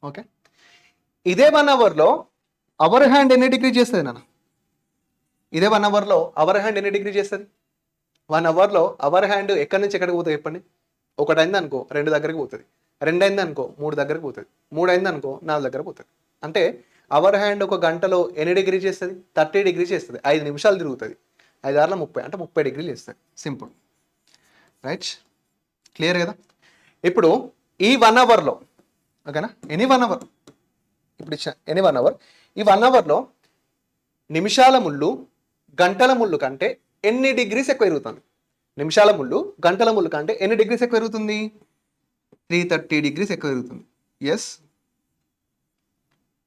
S1: ఓకే, ఇదే 1 అవర్లో అవర్ హ్యాండ్ ఎన్ని డిగ్రీ చేస్తుంది నాన్న? 1 అవర్లో అవర్ హ్యాండ్ ఎక్కడి నుంచి ఎక్కడికి పోతుంది చెప్పండి. 1 అయింది అనుకో 2 దగ్గరికి పోతుంది, 2 అయింది అనుకో 3 దగ్గరికి పోతుంది, 3 అయింది అనుకో 4 దగ్గరకు పోతుంది. అంటే అవర్ హ్యాండ్ ఒక గంటలో ఎన్ని డిగ్రీ చేస్తుంది? 30 డిగ్రీ చేస్తుంది. 5 నిమిషాలు తిరుగుతుంది. 5 6 30 అంటే 30 డిగ్రీలు చేస్తుంది. సింపుల్, రైట్, క్లియర్ కదా. ఇప్పుడు ఈ 1 అవర్లో, ఓకేనా, ఎనీ 1 అవర్, ఇప్పుడు ఇచ్చా ఎనీ 1 అవర్, ఈ 1 అవర్లో నిమిషాల ముళ్ళు గంటల ముళ్ళు కంటే ఎన్ని డిగ్రీస్ ఎక్కువ తిరుగుతుంది? నిమిషాల ముళ్ళు గంటల ముళ్ళు కంటే ఎన్ని డిగ్రీస్ ఎక్కువ తిరుగుతుంది? 330 డిగ్రీస్ ఎక్కువ తిరుగుతుంది. ఎస్,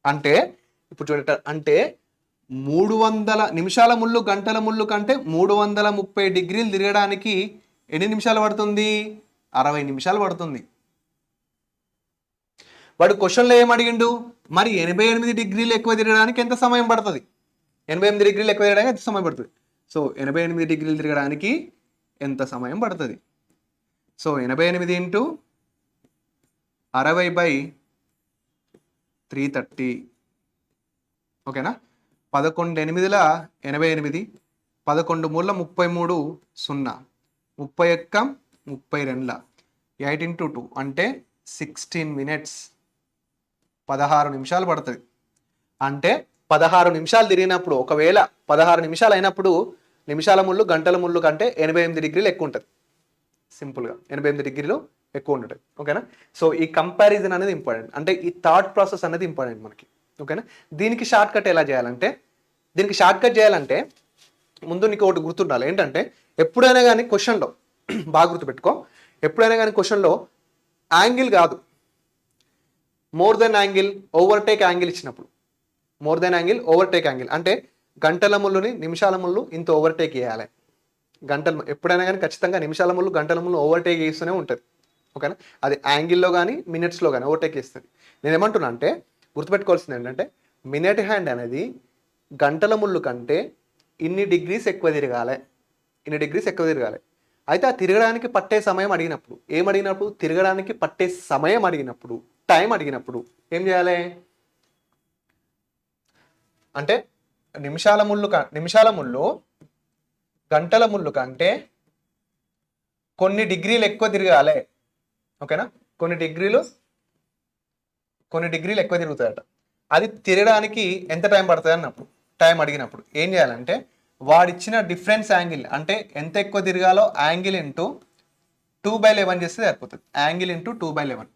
S1: అంటే ఇప్పుడు చూడండి, అంటే 300 నిమిషాల ముళ్ళు గంటల ముళ్ళు కంటే 330 డిగ్రీలు తిరగడానికి ఎన్ని నిమిషాలు పడుతుంది? 60 నిమిషాలు పడుతుంది. వాడు క్వశ్చన్లో ఏం అడిగిండు, మరి 88 డిగ్రీలు ఎక్కువ తిరగడానికి ఎంత సమయం పడుతుంది? 88 డిగ్రీలు ఎక్కువ తిరగడానికి ఎంత సమయం పడుతుంది? సో 88 డిగ్రీలు తిరగడానికి ఎంత సమయం పడుతుంది? సో 88 ఇంటూ 60/330, ఓకేనా. 11 8ల 88, 11 3ల 33, 0, 31 32, 8 into 2 అంటే 16 మినిట్స్, 16 నిమిషాలు పడుతుంది. అంటే 16 నిమిషాలు తిరిగినప్పుడు, ఒకవేళ 16 నిమిషాలు అయినప్పుడు నిమిషాల ముళ్ళు గంటల ముళ్ళు కంటే 88 డిగ్రీలు ఎక్కువ ఉంటుంది. సింపుల్గా 88 డిగ్రీలు ఎక్కువ ఉంటుంది. ఓకేనా. సో ఈ కంపారిజన్ అనేది ఇంపార్టెంట్, అంటే ఈ థాట్ ప్రాసెస్ అనేది ఇంపార్టెంట్ మనకి. ఓకేనా. దీనికి షార్ట్ కట్ ఎలా చేయాలంటే, ముందు నీకు ఒకటి గుర్తుండాలి. ఏంటంటే ఎప్పుడైనా కానీ క్వశ్చన్లో బాగా గుర్తుపెట్టుకో, ఎప్పుడైనా కానీ క్వశ్చన్లో యాంగిల్ కాదు, more than angle, overtake angle ఇచ్చినప్పుడు, more than angle, overtake angle అంటే గంటల ముళ్ళుని నిమిషాల ముళ్ళు ఇంత ఓవర్టేక్ చేయాలి. గంటలు ఎప్పుడైనా కానీ ఖచ్చితంగా నిమిషాల ముళ్ళు గంటల ముళ్ళు ఓవర్టేక్ చేస్తూనే ఉంటుంది. ఓకేనా. అది యాంగిల్లో కానీ మినిట్స్లో కానీ ఓవర్టేక్ చేస్తుంది. నేను ఏమంటున్నా అంటే గుర్తుపెట్టుకోవాల్సింది ఏంటంటే మినిట్ హ్యాండ్ అనేది గంటల ముళ్ళు కంటే ఇన్ని డిగ్రీస్ ఎక్కువ తిరగాలి. అయితే ఆ తిరగడానికి పట్టే సమయం అడిగినప్పుడు, తిరగడానికి పట్టే సమయం అడిగినప్పుడు, టైం అడిగినప్పుడు ఏం చేయాలి అంటే నిమిషాల ముళ్ళు గంటల ముళ్ళు కంటే కొన్ని డిగ్రీలు ఎక్కువ తిరగాలి. ఓకేనా. కొన్ని డిగ్రీలు ఎక్కువ తిరుగుతాయట. అది తిరగడానికి ఎంత టైం పడుతుంది అన్నప్పుడు, టైం అడిగినప్పుడు ఏం చేయాలంటే వాడిచ్చిన డిఫరెన్స్ యాంగిల్ అంటే ఎంత ఎక్కువ తిరగాలో యాంగిల్ ఇంటూ 2/11 చేస్తే సరిపోతుంది. యాంగిల్ ఇంటూ 2/11,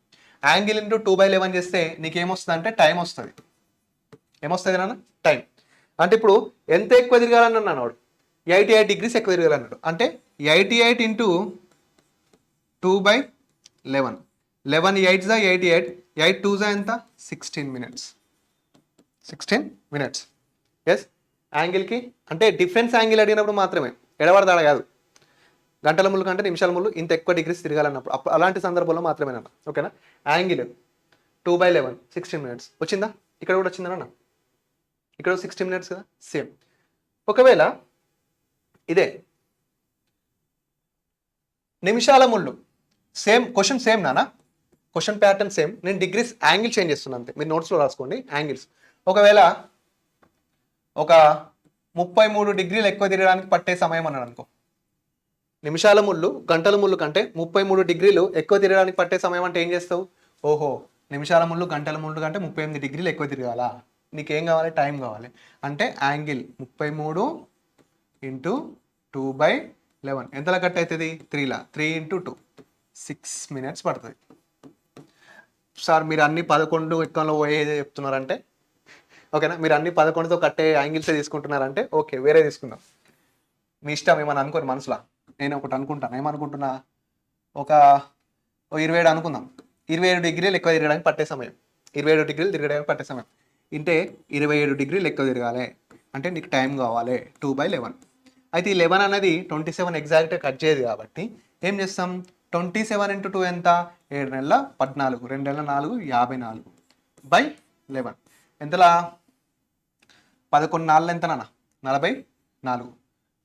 S1: యాంగిల్ ఇంటూ 2/11 చేస్తే నీకు ఏమొస్తుంది అంటే టైం వస్తుంది. ఏమొస్తుంది నాన్న? టైం. అంటే ఇప్పుడు ఎంత ఎక్కువ తిరగాలని అన్నాడు వాడు, 88 degrees ఎక్కువ తిరగాలన్నాడు. అంటే 88 ఇంటూ 2/11, 11 8 88, 8 2 ఎంత? 16 minutes. 16 minutes. ఎస్, యాంగిల్కి అంటే డిఫరెన్స్ యాంగిల్ అడిగినప్పుడు మాత్రమే, ఎడబడదాడ కాదు. గంటల ముళ్ళు కంటే నిమిషాల ముళ్ళు ఇంత ఎక్కువ డిగ్రీస్ తిరగాలన్నప్పుడు అలాంటి సందర్భంలో మాత్రమేనా? ఓకేనా? యాంగిల్ 2/11 16 minutes వచ్చిందా? ఇక్కడ కూడా వచ్చిందా? ఇక్కడ 60 minutes కదా, సేమ్. ఒకవేళ ఇదే నిమిషాల ముళ్ళు, సేమ్ క్వశ్చన్, సేమ్ నానా క్వశ్చన్ ప్యాటర్న్ సేమ్, నేను డిగ్రీస్ యాంగిల్ చేంజ్ చేస్తున్నాను అంతే. మీరు నోట్స్లో రాసుకోండి యాంగిల్స్. ఒకవేళ ఒక 33 degrees ఎక్కువ తిరగడానికి పట్టే సమయం అన్నాడు అనుకో, నిమిషాల ముళ్ళు గంటల ముళ్ళు కంటే 33 degrees ఎక్కువ తిరగడానికి పట్టే సమయం అంటే ఏం చేస్తావు? ఓహో, నిమిషాల ముళ్ళు గంటల ముళ్ళు కంటే 38 degrees ఎక్కువ తిరగాలా? నీకేం కావాలి? టైం కావాలి. అంటే యాంగిల్ 33 ఇంటూ 2/11 ఎంతలా కట్ అవుతుంది? 3లా, 3 ఇంటూ 2 6 minutes పడుతుంది. సార్ మీరు అన్ని 11 ఎక్కువలో పోయేది చెప్తున్నారంటే, ఓకేనా, మీరు అన్ని 11తో కట్టే యాంగిల్సే తీసుకుంటున్నారంటే ఓకే, వేరే తీసుకుందాం, మీ ఇష్టం. ఏమని అనుకోని మనసులో, నేను ఒకటి అనుకుంటాను. ఏమనుకుంటున్నా, ఒక 27 అనుకుందాం. 27 degrees ఎక్కువ తిరగడానికి పట్టే సమయం, 27 degrees తిరగడానికి పట్టే సమయం అంటే 27 degrees ఎక్కువ తిరగాలి అంటే నీకు టైం కావాలి 2/11. అయితే ఈ 11 అనేది 27 ఎగ్జాక్ట్గా కట్ చేయదు కాబట్టి ఏం చేస్తాం? 27 ఇంటూ 2 ఎంత? 7 నెలల 14, 2 నెలల 4 54/11 ఎంతలా? 11 4 ఎంతనా? 44.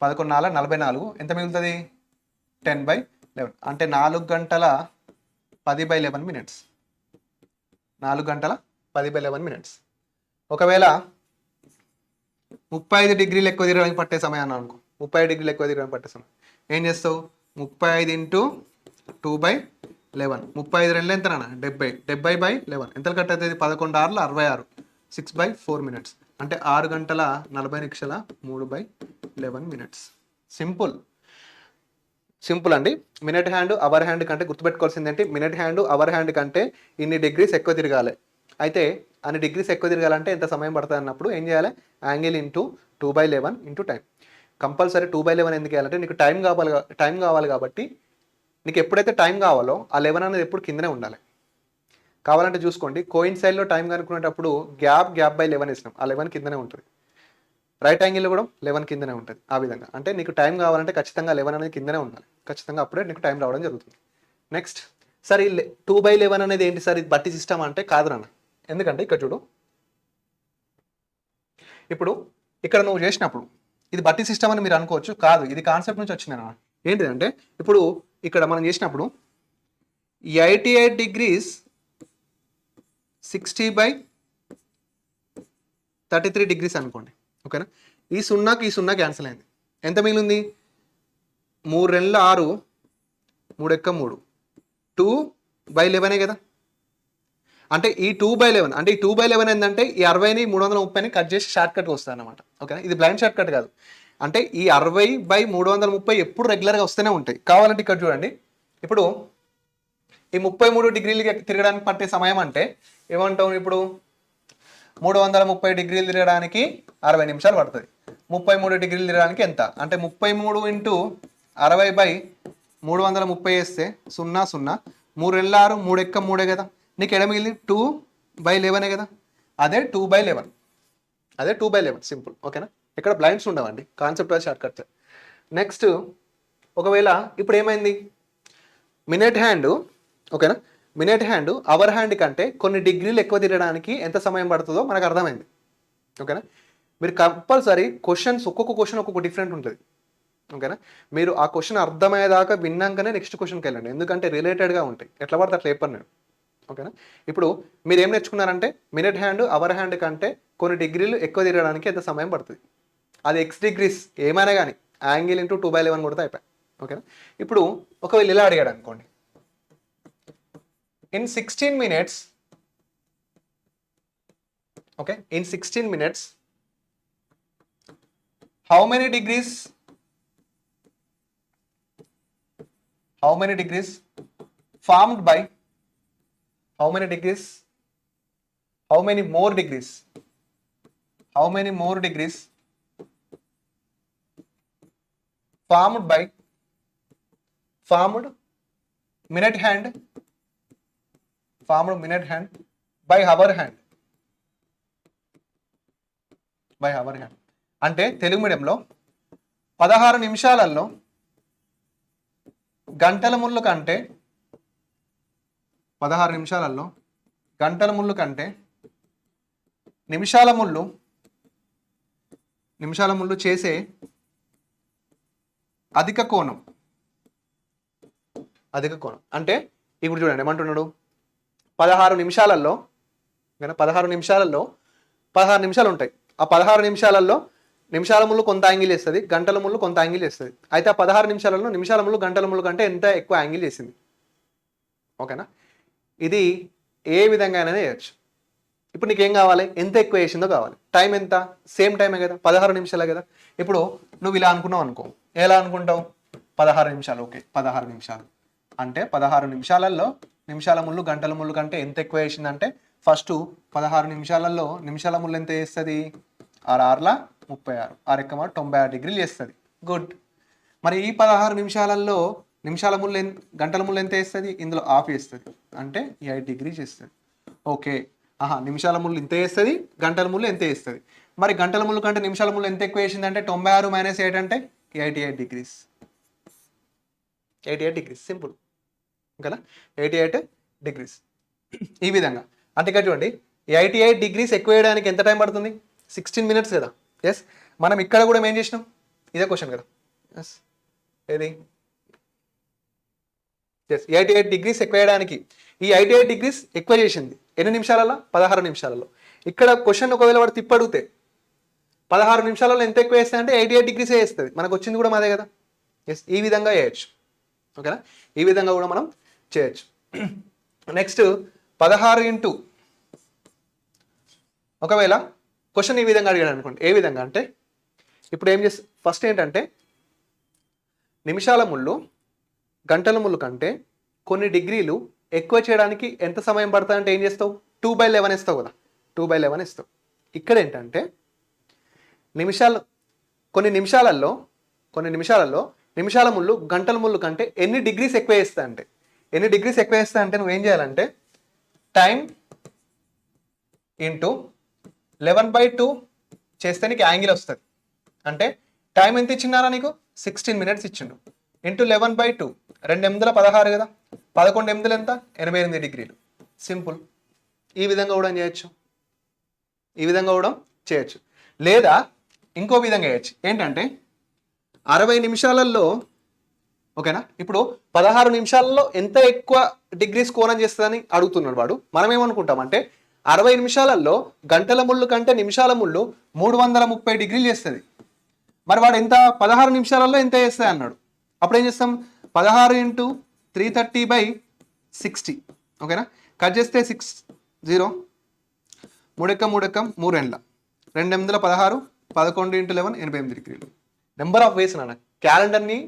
S1: 11 4 44 ఎంత మిగులుతుంది? 10/11 అంటే 4 గంటల 10/11 minutes. 4 గంటల 10/11 minutes. ఒకవేళ 35 degrees ఎక్కువ తిరగడానికి పట్టే సమయాన్ని అనుకో, 35 degrees ఎక్కువ తిరగడానికి పట్టే సమయం ఏం చేస్తావు? 35 ఇంటూ 2/11, 35 2 ఎంతనా? 70, 70/11 ఎంతలు కట్ అవుతుంది? 11 6 66, 6/4 minutes అంటే 6 గంటల 40 నిమిషాల 3/11 minutes. సింపుల్ సింపుల్ అండి. మినిట్ హ్యాండ్ అవర్ హ్యాండ్ కంటే గుర్తుపెట్టుకోవాల్సింది ఏంటి? మినిట్ హ్యాండ్ అవర్ హ్యాండ్ కంటే ఇన్ని డిగ్రీస్ ఎక్కువ తిరగాలి. అయితే అన్ని డిగ్రీస్ ఎక్కువ తిరగాలంటే ఎంత సమయం పడుతుంది అన్నప్పుడు ఏం చేయాలి? Angle into 2/11 into time. Compulsory 2/11 ఎందుకు వేయాలంటే నీకు టైం కావాలి కాబట్టి నీకు ఎప్పుడైతే టైం కావాలో ఆ 11 అనేది ఎప్పుడు కిందనే ఉండాలి. కావాలంటే చూసుకోండి, కోయిన్సైడ్లో టైం కనుక్కునేటప్పుడు గ్యాప్ బై 11 ఇచ్చినాం, ఆ 11 కిందనే ఉంటుంది. రైట్ యాంగిల్లో కూడా 11 కిందనే ఉంటుంది. ఆ విధంగా అంటే నీకు టైం కావాలంటే ఖచ్చితంగా 11 అనేది కిందనే ఉండాలి, ఖచ్చితంగా అప్పుడే నీకు టైం రావడం జరుగుతుంది. నెక్స్ట్, సార్ ఈ 2/11 అనేది ఏంటి సార్? ఇది బట్టి సిస్టమ్ అంటే కాదు నాన్న. ఎందుకంటే ఇక్కడ చూడు, ఇప్పుడు ఇక్కడ నువ్వు చేసినప్పుడు ఇది బట్టి సిస్టమ్ అని మీరు అనుకోవచ్చు, కాదు, ఇది కాన్సెప్ట్ నుంచి వచ్చింది అన్న. ఏంటిదంటే ఇప్పుడు ఇక్కడ మనం చేసినప్పుడు 88 degrees 60/33 degrees అనుకోండి, ఓకేనా. ఈ సున్నా క్యాన్సిల్ అయింది. ఎంత మిగిలింది? 3 2 6, 3 3 2/11 కదా. అంటే ఈ 2/11 అంటే ఈ 2/11 ఏంటంటే ఈ 60ని 330ని కట్ చేసి షార్ట్ కట్ వస్తుంది అనమాట, ఓకేనా. ఇది బ్లైండ్ షార్ట్ కట్ కాదు. అంటే ఈ 60/330 ఎప్పుడు రెగ్యులర్గా వస్తూనే ఉంటాయి. కావాలంటే ఇక్కడ చూడండి, ఇప్పుడు ఈ 33 degrees తిరగడానికి పట్టే సమయం అంటే ఏమంటాం? ఇప్పుడు 330 degrees తిరగడానికి 60 నిమిషాలు పడుతుంది. 33 degrees తిరగడానికి ఎంత అంటే 33 ఇంటూ 60/330 వేస్తే 0 0, 3 2 6, 3 3 కదా. నీకు ఎడ మిగిలింది 2/11 కదా. అదే 2/11 సింపుల్, ఓకేనా. ఇక్కడ బ్లైండ్స్ ఉండవండి, కాన్సెప్ట్ షార్ట్ కట్. నెక్స్ట్, ఒకవేళ ఇప్పుడు ఏమైంది? మినిట్ హ్యాండ్, ఓకేనా, మినిట్ హ్యాండ్ అవర్ హ్యాండ్ కంటే కొన్ని డిగ్రీలు ఎక్కువ తిరగడానికి ఎంత సమయం పడుతుందో మనకు అర్థమైంది, ఓకేనా. మీరు కంపల్సరీ క్వశ్చన్స్, ఒక్కొక్క క్వశ్చన్ ఒక్కొక్క డిఫరెంట్ ఉంటుంది, ఓకేనా. మీరు ఆ క్వశ్చన్ అర్థమయ్యేదాకా విన్నాకనే నెక్స్ట్ క్వశ్చన్కి వెళ్ళండి, ఎందుకంటే రిలేటెడ్గా ఉంటాయి. ఎట్లా పడితే అట్లా చెప్పాను నేను, ఓకేనా. ఇప్పుడు మీరు ఏం నేర్చుకున్నారంటే మినిట్ హ్యాండ్ అవర్ హ్యాండ్ కంటే కొన్ని డిగ్రీలు ఎక్కువ తిరగడానికి ఎంత సమయం పడుతుంది, అది ఎక్స్ డిగ్రీస్ ఏమైనా కానీ యాంగిల్ ఇంటూ 2/11 కొడితే అయిపోయి, ఓకేనా. ఇప్పుడు ఒకవేళ ఇలా అడిగాడు అనుకోండి, in 16 minutes, okay, in 16 minutes how many degrees formed by how many degrees how many more degrees formed minute hand by our hand అంటే తెలుగు మీడియంలో 16 నిమిషాలలో గంటల ముళ్ళు కంటే 16 నిమిషాలలో గంటల ముళ్ళు కంటే నిమిషాల ముళ్ళు చేసే అధిక కోణం అంటే ఇప్పుడు చూడండి ఏమంటున్నాడు 16 నిమిషాలలో 16 నిమిషాలు ఉంటాయి. ఆ 16 నిమిషాలలో నిమిషాల ముళ్ళు కొంత యాంగిల్ చేస్తుంది, గంటల ముళ్ళు కొంత యాంగిల్ చేస్తుంది. అయితే ఆ 16 నిమిషాలలో నిమిషాల ముళ్ళు గంటల ముళ్ళు కంటే ఎంత ఎక్కువ యాంగిల్ చేసింది. ఓకేనా? ఇది ఏ విధంగా అయినా చేయొచ్చు. ఇప్పుడు నీకేం కావాలి? ఎంత ఎక్కువ చేసిందో కావాలి. టైం ఎంత? సేమ్ టైమే కదా, 16 నిమిషాలే కదా. ఇప్పుడు నువ్వు ఇలా అనుకున్నావు అనుకో, ఎలా అనుకుంటావు? 16 నిమిషాలు, ఓకే 16 నిమిషాలు అంటే 16 నిమిషాలలో నిమిషాల ముళ్ళు గంటల ముళ్ళు కంటే ఎంత ఎక్కువ చేసిందంటే ఫస్ట్ 16 నిమిషాలలో నిమిషాల ముళ్ళు ఎంత చేస్తుంది? 6 36, 6 డిగ్రీలు చేస్తుంది. గుడ్. మరి ఈ 16 నిమిషాలలో నిమిషాల ముళ్ళు గంటల ముళ్ళు ఎంత వేస్తుంది? ఇందులో ఆఫ్ వేస్తుంది అంటే 8 డిగ్రీస్ చేస్తుంది. ఓకే, నిమిషాల ముళ్ళు ఇంత వేస్తుంది, గంటల ముళ్ళు ఎంత వేస్తుంది? మరి గంటల ముళ్ళు కంటే నిమిషాల ముళ్ళు ఎంత ఎక్కువ వేసింది అంటే 96 - 8 అంటే 88 డిగ్రీస్. 88 డిగ్రీస్, సింపుల్ కదా, 88 డిగ్రీస్. ఈ విధంగా అంటే ఇక్కడ చూడండి, 88 డిగ్రీస్ ఎక్కువ వేయడానికి ఎంత టైం పడుతుంది? 16 మినిట్స్ కదా. ఎస్, మనం ఇక్కడ కూడా ఏం చేసినాం? ఇదే క్వశ్చన్ కదా. ఎస్, ఏది 88 డిగ్రీస్ ఎక్కువ వేయడానికి ఈ 88 డిగ్రీస్ ఎక్కువ చేసింది ఎన్ని నిమిషాలలో? 16 నిమిషాలలో. ఇక్కడ క్వశ్చన్ ఒకవేళ వాడు తిప్పడితే 16 నిమిషాలలో ఎంత ఎక్కువ వేస్తుంది అంటే 88 డిగ్రీసే వేస్తుంది. మనకు వచ్చింది కూడా మాదే కదా. ఎస్, ఈ విధంగా చేయొచ్చు. ఓకేనా? ఈ విధంగా కూడా మనం చేయొచ్చు. నెక్స్ట్ 16 ఇంటూ, ఒకవేళ క్వశ్చన్ ఈ విధంగా అడిగాడు అనుకోండి. ఏ విధంగా అంటే ఇప్పుడు ఏం చేస్తా, ఫస్ట్ ఏంటంటే నిమిషాల ముళ్ళు గంటల ముళ్ళు కంటే కొన్ని డిగ్రీలు ఎక్కువ చేయడానికి ఎంత సమయం పడుతుంది అంటే ఏం చేస్తావు? 2/11 ఇస్తావు కదా, 2/11 ఇస్తావు. ఇక్కడ ఏంటంటే కొన్ని నిమిషాలలో నిమిషాల ముళ్ళు గంటల ముళ్ళు కంటే ఎన్ని డిగ్రీస్ ఎక్కువ వేస్తా అంటే నువ్వేం చేయాలంటే టైం ఇంటూ 11/2 చేస్తే నీకు యాంగిల్ వస్తుంది. అంటే టైం ఎంత ఇచ్చినారా నీకు? 16 మినిట్స్ ఇచ్చిండు. ఇంటూ 11/2, 2 8 16 కదా, 11 8 ఎంత? 88 డిగ్రీలు. సింపుల్. ఈ విధంగా కూడా చేయొచ్చు. లేదా ఇంకో విధంగా చేయొచ్చు. ఏంటంటే 60 నిమిషాలలో, ఓకేనా, ఇప్పుడు 16 నిమిషాలలో ఎంత ఎక్కువ డిగ్రీస్ కోణం చేస్తుందని అడుగుతున్నాడు వాడు. మనం ఏమనుకుంటామంటే 60 నిమిషాలలో గంటల ముళ్ళు కంటే నిమిషాల ముళ్ళు 330 డిగ్రీలు చేస్తుంది. మరి వాడు ఎంత 16 నిమిషాలలో ఎంత చేస్తుంది అన్నాడు. అప్పుడు ఏం చేస్తాం? 16 ఇంటూ 330/60. ఓకేనా? కట్ చేస్తే 6 0 3 3 2 8 16, 11 ఇంటూ 11 88 డిగ్రీలు. నెంబర్ ఆఫ్ వేస్ నాన్న. క్యాలెండర్ని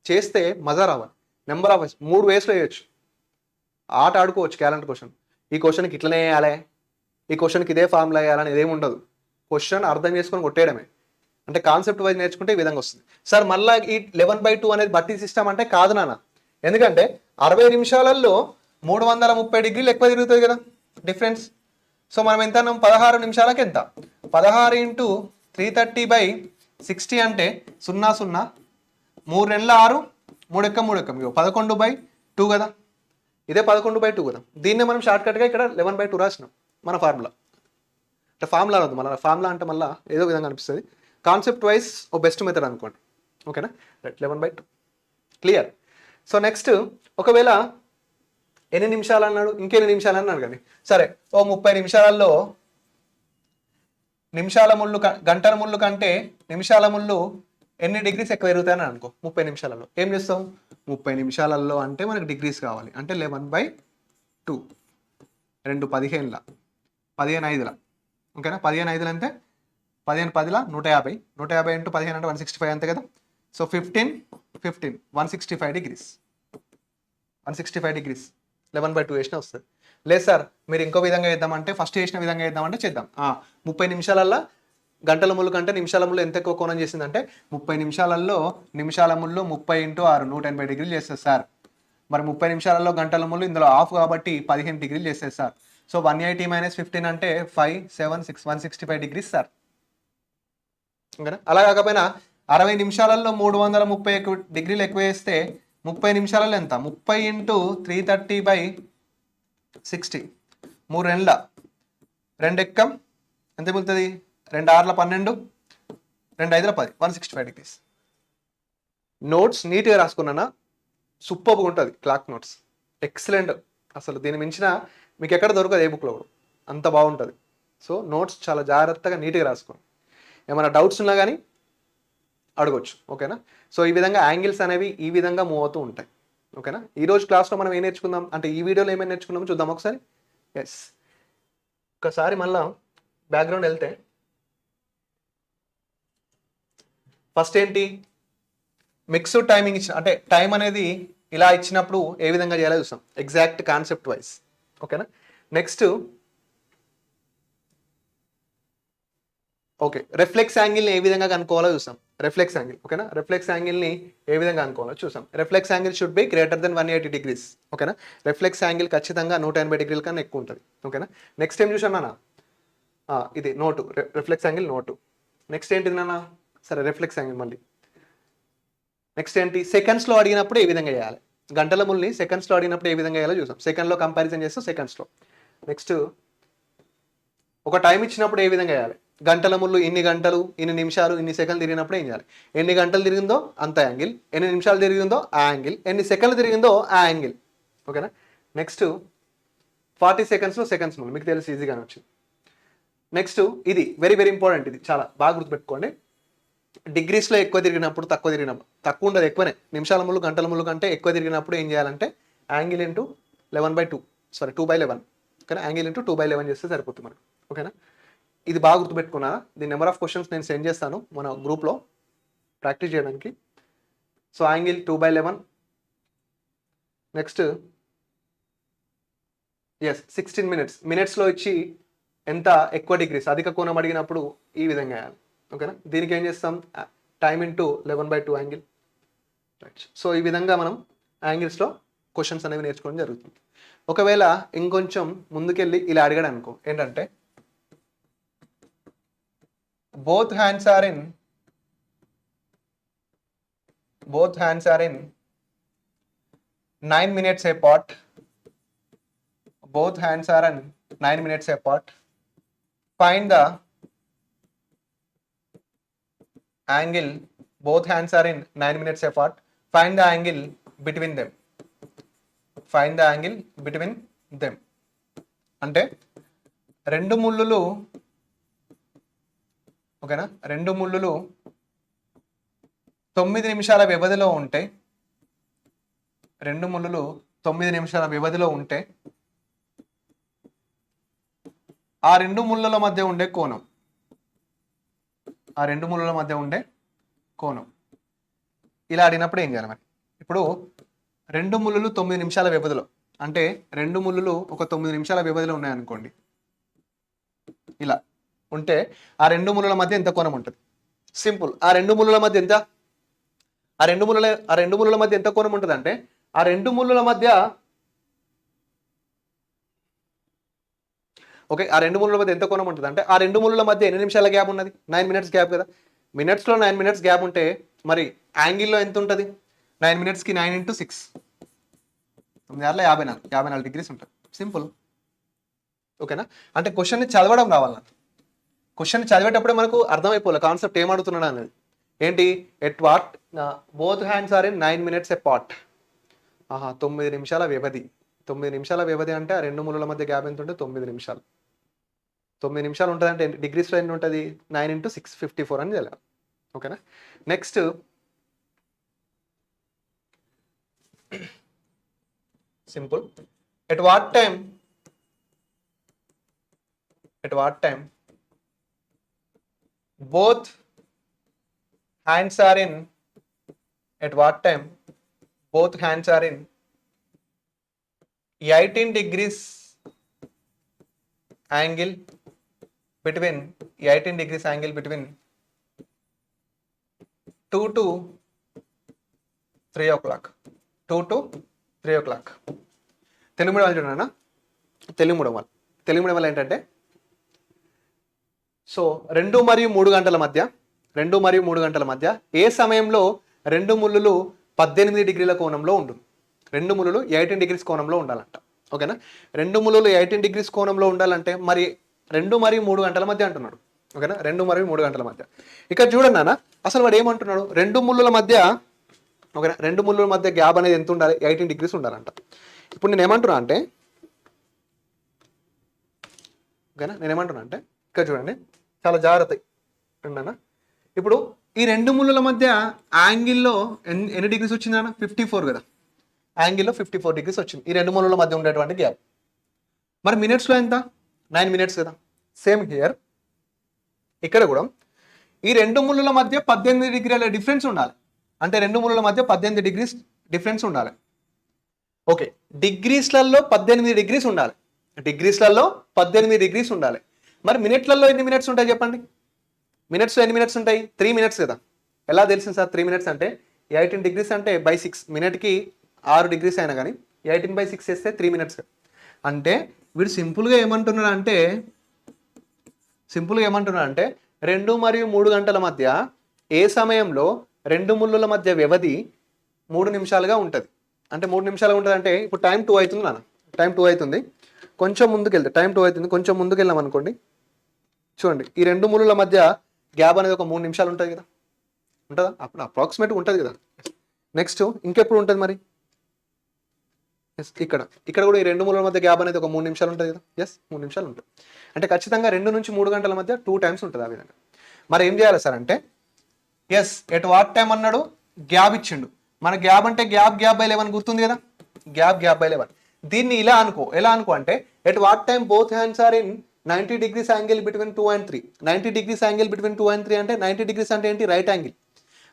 S1: చేస్తే మజా రావాలి. నెంబర్ ఆఫ్ వేస్ 3 వేస్లో వేయచ్చు. ఆట ఆడుకోవచ్చు క్యాలెండర్ క్వశ్చన్. ఈ క్వశ్చన్కి ఇట్లనే వేయాలి, ఈ క్వశ్చన్కి ఇదే ఫార్ములా వేయాలని ఇదేమి ఉండదు. క్వశ్చన్ అర్థం చేసుకొని కొట్టేయడమే. అంటే కాన్సెప్ట్ వైజ్ నేర్చుకుంటే ఈ విధంగా వస్తుంది. సార్ మళ్ళీ ఈ 11/2 అనేది బట్టి సిస్టమ్ అంటే కాదు నాన్న. ఎందుకంటే 60 నిమిషాలలో 330 డిగ్రీలు ఎక్కువ తిరుగుతుంది కదా డిఫరెన్స్. సో మనం ఎంత అన్నాం? 16 నిమిషాలకి ఎంత? 16 ఇంటూ 330/60 అంటే 0 0 3 2 6 3 3 11/2 కదా. ఇదే 11/2 కదా. దీన్నే మనం షార్ట్కట్గా ఇక్కడ 11/2 రాసినాం మన ఫార్ములా. అంటే ఫార్ములా రాదు, మళ్ళీ ఫార్ములా అంటే మళ్ళీ ఏదో విధంగా అనిపిస్తుంది. కాన్సెప్ట్ వైజ్ ఓ బెస్ట్ మెథడ్ అనుకోండి. ఓకేనా? Right, 11/2 clear. సో నెక్స్ట్ ఒకవేళ ఎన్ని నిమిషాలు అన్నాడు? ఇంకెన్ని నిమిషాలు అన్నాడు కదా. సరే, ఓ 30 నిమిషాలలో గంటల ముళ్ళు కంటే నిమిషాల ముళ్ళు ఎన్ని డిగ్రీస్ ఎక్కువ పెరుగుతాయని అనుకో. 30 నిమిషాలలో ఏం చేస్తాం? 30 నిమిషాలలో అంటే మనకు డిగ్రీస్ కావాలి. అంటే 11/2 2 15 15 5. ఓకేనా? 15 5 అంటే 15 10ల 150, 150 ఇంటూ 15 అంటే 165 అంతే కదా. సో 15 15 165 డిగ్రీస్, 165 డిగ్రీస్ 11/2 వేసిన వస్తుంది. లేదు సార్ మీరు ఇంకో విధంగా చేద్దామంటే, ఫస్ట్ చేసిన విధంగా చేద్దామంటే చేద్దాం. 30 నిమిషాలల్లో గంటల ముళ్ళు కంటే నిమిషాల ముళ్ళు ఎంత ఎక్కువ కోణం చేసిందంటే 30 నిమిషాలలో నిమిషాల ముళ్ళు 30 ఇంటూ 6 180 డిగ్రీలు చేస్తుంది సార్. మరి 30 నిమిషాలలో గంటల ముళ్ళు ఇందులో హాఫ్ కాబట్టి 15 డిగ్రీలు చేస్తుంది సార్. సో 180 - 15 అంటే 5 7 6 165 డిగ్రీస్ సార్. ఓకేనా. అలా కాకపోయినా 60 నిమిషాలలో 330 డిగ్రీలు ఎక్కువ వేస్తే 30 నిమిషాలలో ఎంత, 30 ఇంటూ 330/60, 3 రెండ్ల 2 ఎక్కం ఎంత మిగులుతుంది, 2 6ల 12, 2 5ల 10, 165 డిగ్రీస్. నోట్స్ నీట్గా రాసుకున్నానా, సూపర్గా ఉంటుంది. క్లాక్ నోట్స్ ఎక్సలెంట్, అసలు దీని మించిన మీకు ఎక్కడ దొరకదు ఏ బుక్లో కూడా, అంత బాగుంటుంది. సో నోట్స్ చాలా జాగ్రత్తగా నీట్గా రాసుకోండి. ఏమైనా డౌట్స్ ఉన్నా కానీ అడగొచ్చు. ఓకేనా. సో ఈ విధంగా యాంగిల్స్ అనేవి ఈ విధంగా మూవ్ అవుతూ ఉంటాయి. ఓకేనా. ఈరోజు క్లాస్లో మనం ఏం నేర్చుకుందాం అంటే, ఈ వీడియోలో ఏమైనా నేర్చుకున్నామో చూద్దాం ఒకసారి. ఎస్, ఒకసారి మళ్ళా బ్యాక్గ్రౌండ్ వెళ్తే ఫస్ట్ ఏంటి, మిక్స్డ్ టైమింగ్ ఇచ్చిన అంటే టైం అనేది ఇలా ఇచ్చినప్పుడు ఏ విధంగా చేయాలో చూస్తాం, ఎగ్జాక్ట్ కాన్సెప్ట్ వైజ్. ఓకేనా. నెక్స్ట్ ఓకే, రిఫ్లెక్స్ యాంగిల్ని ఏ విధంగా కనుక్కోవాలో చూస్తాం. రిఫ్లెక్స్ యాంగిల్, ఓకేనా. రిఫ్లెక్స్ యాంగిల్ని ఏ విధంగా కనుక్కోవాలో చూసాం. Reflex angle should be greater than 180 degrees. ఓకేనా. రిఫ్లెక్స్ యాంగిల్ ఖచ్చితంగా 180 డిగ్రీల కన్నా ఎక్కువ ఉంటుంది. ఓకేనా. నెక్స్ట్ ఏం చూసాను నాన్న, ఇది note, reflex angle note. Next ఏంటిది నాన్న, సరే రిఫ్లెక్స్ యాంగిల్ మళ్ళీ. నెక్స్ట్ ఏంటి, సెకండ్స్లో అడిగినప్పుడు ఏ విధంగా చేయాలి, గంటల ముల్ని సెకండ్స్లో అడిగినప్పుడు ఏ విధంగా చేయాలో చూసాం. సెకండ్లో కంపారిజన్ చేస్తాం సెకండ్స్లో. నెక్స్ట్ ఒక టైం ఇచ్చినప్పుడు ఏ విధంగా చేయాలి, గంటల ముళ్ళు ఇన్ని గంటలు ఇన్ని నిమిషాలు ఇన్ని సెకండ్లు తిరిగినప్పుడు ఏం చేయాలి, ఎన్ని గంటలు తిరిగిందో అంత యాంగిల్, ఎన్ని నిమిషాలు తిరిగిందో ఆ యాంగిల్, ఎన్ని సెకండ్లు తిరిగిందో ఆ యాంగిల్. ఓకేనా. నెక్స్ట్ 40 సెకండ్స్లో సెకండ్స్ ముళ్ళు మీకు తెలిసి ఈజీగానే వచ్చింది. నెక్స్ట్ ఇది వెరీ వెరీ ఇంపార్టెంట్, ఇది చాలా బాగా గుర్తుపెట్టుకోండి. డిగ్రీస్లో ఎక్కువ తిరిగినప్పుడు తక్కువ తిరిగినప్పుడు, తక్కువ ఉండదు ఎక్కువనే, నిమిషాల ముళ్ళు గంటల ముళ్ళు కంటే ఎక్కువ తిరిగినప్పుడు ఏం చేయాలంటే యాంగిల్ ఇంటూ 11/2 సారీ 2/11. ఓకేనా. యాంగిల్ ఇంటూ 2/11 చేస్తే సరిపోతుంది మనకు. ఓకేనా. ఇది బాగా గుర్తుపెట్టుకున్నా. దీని నెంబర్ ఆఫ్ క్వశ్చన్స్ నేను సెండ్ చేస్తాను మన గ్రూప్లో ప్రాక్టీస్ చేయడానికి. So angle 2/11. నెక్స్ట్ 16 మినిట్స్లో ఇచ్చి ఎంత ఎక్కువ డిగ్రీస్ అధిక కోణం అడిగినప్పుడు ఈ విధంగా వేయాలి. ఓకేనా. దీనికి ఏం చేస్తాం, time into 11/2 angle. Right. So ఈ విధంగా మనం యాంగిల్స్లో క్వశ్చన్స్ అనేవి నేర్చుకోవడం జరుగుతుంది. ఒకవేళ ఇంకొంచెం ముందుకెళ్ళి ఇలా అడిగాడు అనుకో, ఏంటంటే both hands are in 9 minutes apart. Both hands are in 9 minutes apart. Find the angle. Both hands are in 9 minutes apart. Find the angle between them. Find the angle between them. అంటే రెండు ముళ్ళులు, ఓకేనా, రెండు ముళ్ళులు 9 నిమిషాల వ్యవధిలో ఉంటాయి. 2 ముళ్ళులు 9 నిమిషాల వ్యవధిలో ఉంటే ఆ 2 ముళ్ళుల మధ్య ఉండే కోణం, ఆ 2 ముళ్ళుల మధ్య ఉండే కోణం ఇలా అడిగినప్పుడు ఏం చేయాలి మరి. ఇప్పుడు 2 ముళ్ళులు 9 నిమిషాల వ్యవధిలో అంటే 2 ముళ్ళులు ఒక 9 నిమిషాల వ్యవధిలో ఉన్నాయనుకోండి, ఇలా ఉంటే ఆ 2 ముళ్ళుల మధ్య ఎంత కోణం ఉంటుంది. సింపుల్, ఆ 2 ముళ్ళుల మధ్య ఎంత, ఆ రెండు ముళ్ళుల మధ్య ఎంత కోణం ఉంటుంది అంటే, ఆ 2 ముళ్ళుల మధ్య ఓకే, ఆ 2 ముళ్ళుల మధ్య ఎంత కోణం ఉంటుంది అంటే, ఆ 2 ముళ్ళుల మధ్య ఎన్ని నిమిషాల గ్యాప్ ఉన్నది, 9 మినిట్స్ గ్యాప్ కదా. మినిట్స్లో 9 మినిట్స్ గ్యాప్ ఉంటే మరి యాంగిల్లో ఎంత ఉంటుంది, 9 మినిట్స్కి 9 × 6 9 54 డిగ్రీస్ ఉంటుంది. సింపుల్. ఓకేనా. అంటే క్వశ్చన్ని చదవడం రావాలి నాకు, క్వశ్చన్ చదివేటప్పుడే మనకు అర్థమైపోలే కాన్సెప్ట్ ఏం అడుగుతున్నాడు అనేది. ఏంటి, at what both hands are in 9 minutes apart. 9 నిమిషాల వ్యవధి. 9 నిమిషాల వ్యవధి అంటే ఆ 2 ముళ్ళుల మధ్య గ్యాప్ ఎంత ఉంటే 9 నిమిషాలు. 9 నిమిషాలు ఉంటుంది అంటే డిగ్రీస్లో ఎన్ని ఉంటుంది, 9 × 6 54 అని తెలియాలి. ఓకేనా. Next simple, at what time both hands are in at what time? Both hands are in 18 degrees angle between 18 degrees angle between 2 to 3 o'clock. 2 to 3 o'clock. Telugu medium వాళ్ళు చూడనా, తెలుగు మీడియం వాళ్ళు ఏంటంటే, సో 2 మరియు 3 గంటల మధ్య ఏ సమయంలో రెండు ముళ్ళులు 18 డిగ్రీల కోణంలో ఉంటుంది. రెండు ముళ్ళులు 18 డిగ్రీస్ కోణంలో ఉండాలంట. ఓకేనా, రెండు ముళ్ళులు 18 డిగ్రీస్ కోణంలో ఉండాలంటే మరి 2 మరియు 3 గంటల మధ్య అంటున్నాడు. ఓకేనా, 2 మరియు 3 గంటల మధ్య. ఇక్కడ చూడండి నాన్న, అసలు వాడు ఏమంటున్నాడు, రెండు ముళ్ళుల మధ్య, ఓకేనా, రెండు ముళ్ళుల మధ్య గ్యాప్ అనేది ఎంత ఉండాలి, 18 డిగ్రీస్ ఉండాలంట. ఇప్పుడు నేను ఏమంటున్నా అంటే, ఓకేనా, ఇక్కడ చూడండి చాలా జాగ్రత్త అన్న. ఇప్పుడు ఈ రెండు ముళ్ళుల మధ్య యాంగిల్లో ఎన్ని డిగ్రీస్ వచ్చింది అన్న, 54 కదా, యాంగిల్లో 54 డిగ్రీస్ వచ్చింది ఈ రెండు ముళ్ళుల మధ్య ఉండేటువంటి గ్యాప్. మరి మినిట్స్లో ఎంత, 9 మినిట్స్ కదా. సేమ్ హియర్, ఇక్కడ కూడా ఈ రెండు ముళ్ళుల మధ్య 18 డిగ్రీల డిఫరెన్స్ ఉండాలి. అంటే రెండు ముళ్ళుల మధ్య 18 డిగ్రీస్ డిఫరెన్స్ ఉండాలి. ఓకే, డిగ్రీస్లలో 18 డిగ్రీస్ ఉండాలి. డిగ్రీస్లలో 18 డిగ్రీస్ ఉండాలి. మరి మినిట్లలో ఎన్ని మినిట్స్ ఉంటాయి చెప్పండి. మినిట్స్లో ఎన్ని మినిట్స్ ఉంటాయి, 3 మినిట్స్ కదా. ఎలా తెలిసింది సార్ 3 మినిట్స్ అంటే, 18 డిగ్రీస్ అంటే బై 6, మినిట్కి 6 డిగ్రీస్ అయినా కానీ 18/6 చేస్తే 3 మినిట్స్. అంటే వీడు సింపుల్గా ఏమంటున్నాడు అంటే 2 మరియు 3 గంటల మధ్య ఏ సమయంలో రెండు ముళ్ళుల మధ్య వ్యవధి 3 నిమిషాలుగా ఉంటుంది. అంటే 3 నిమిషాలుగా ఉంటుంది అంటే, ఇప్పుడు టైం 2 అవుతుంది నాన్న, టైం 2 అవుతుంది. కొంచెం ముందుకు వెళ్తే టైం 2 అవుతుంది, కొంచెం ముందుకు వెళ్ళాం అనుకోండి. చూడండి, ఈ రెండు ముళ్ళుల మధ్య గ్యాప్ అనేది ఒక 3 నిమిషాలు ఉంటుంది కదా, ఉంటుందా, అప్పుడు అప్రాక్సిమేట్గా ఉంటుంది కదా. నెక్స్ట్ ఇంకెప్పుడు ఉంటుంది మరి, ఇక్కడ కూడా ఈ రెండు ముళ్ళుల మధ్య గ్యాప్ అనేది ఒక 3 నిమిషాలు ఉంటుంది కదా. 3 నిమిషాలు ఉంటుంది. అంటే ఖచ్చితంగా 2 నుంచి 3 గంటల మధ్య 2 టైమ్స్ ఉంటుంది ఆ విధంగా. మరి ఏం చేయాలి సార్ అంటే, ఎట్ వాట్ టైం అన్నాడు, గ్యాప్ ఇచ్చిండు. మన గ్యాప్ అంటే గ్యాప్ బై 11 గుర్తుంది కదా, గ్యాప్ బై 11. దీన్ని ఇలా అనుకో, ఎలా అనుకో అంటే, at what time both hands are in 90 degrees angle between 2 and 3. 90 degrees angle between 2 and 3 అంటే 90 డిగ్రీస్ అంటే ఏంటి, రైట్ యాంగిల్.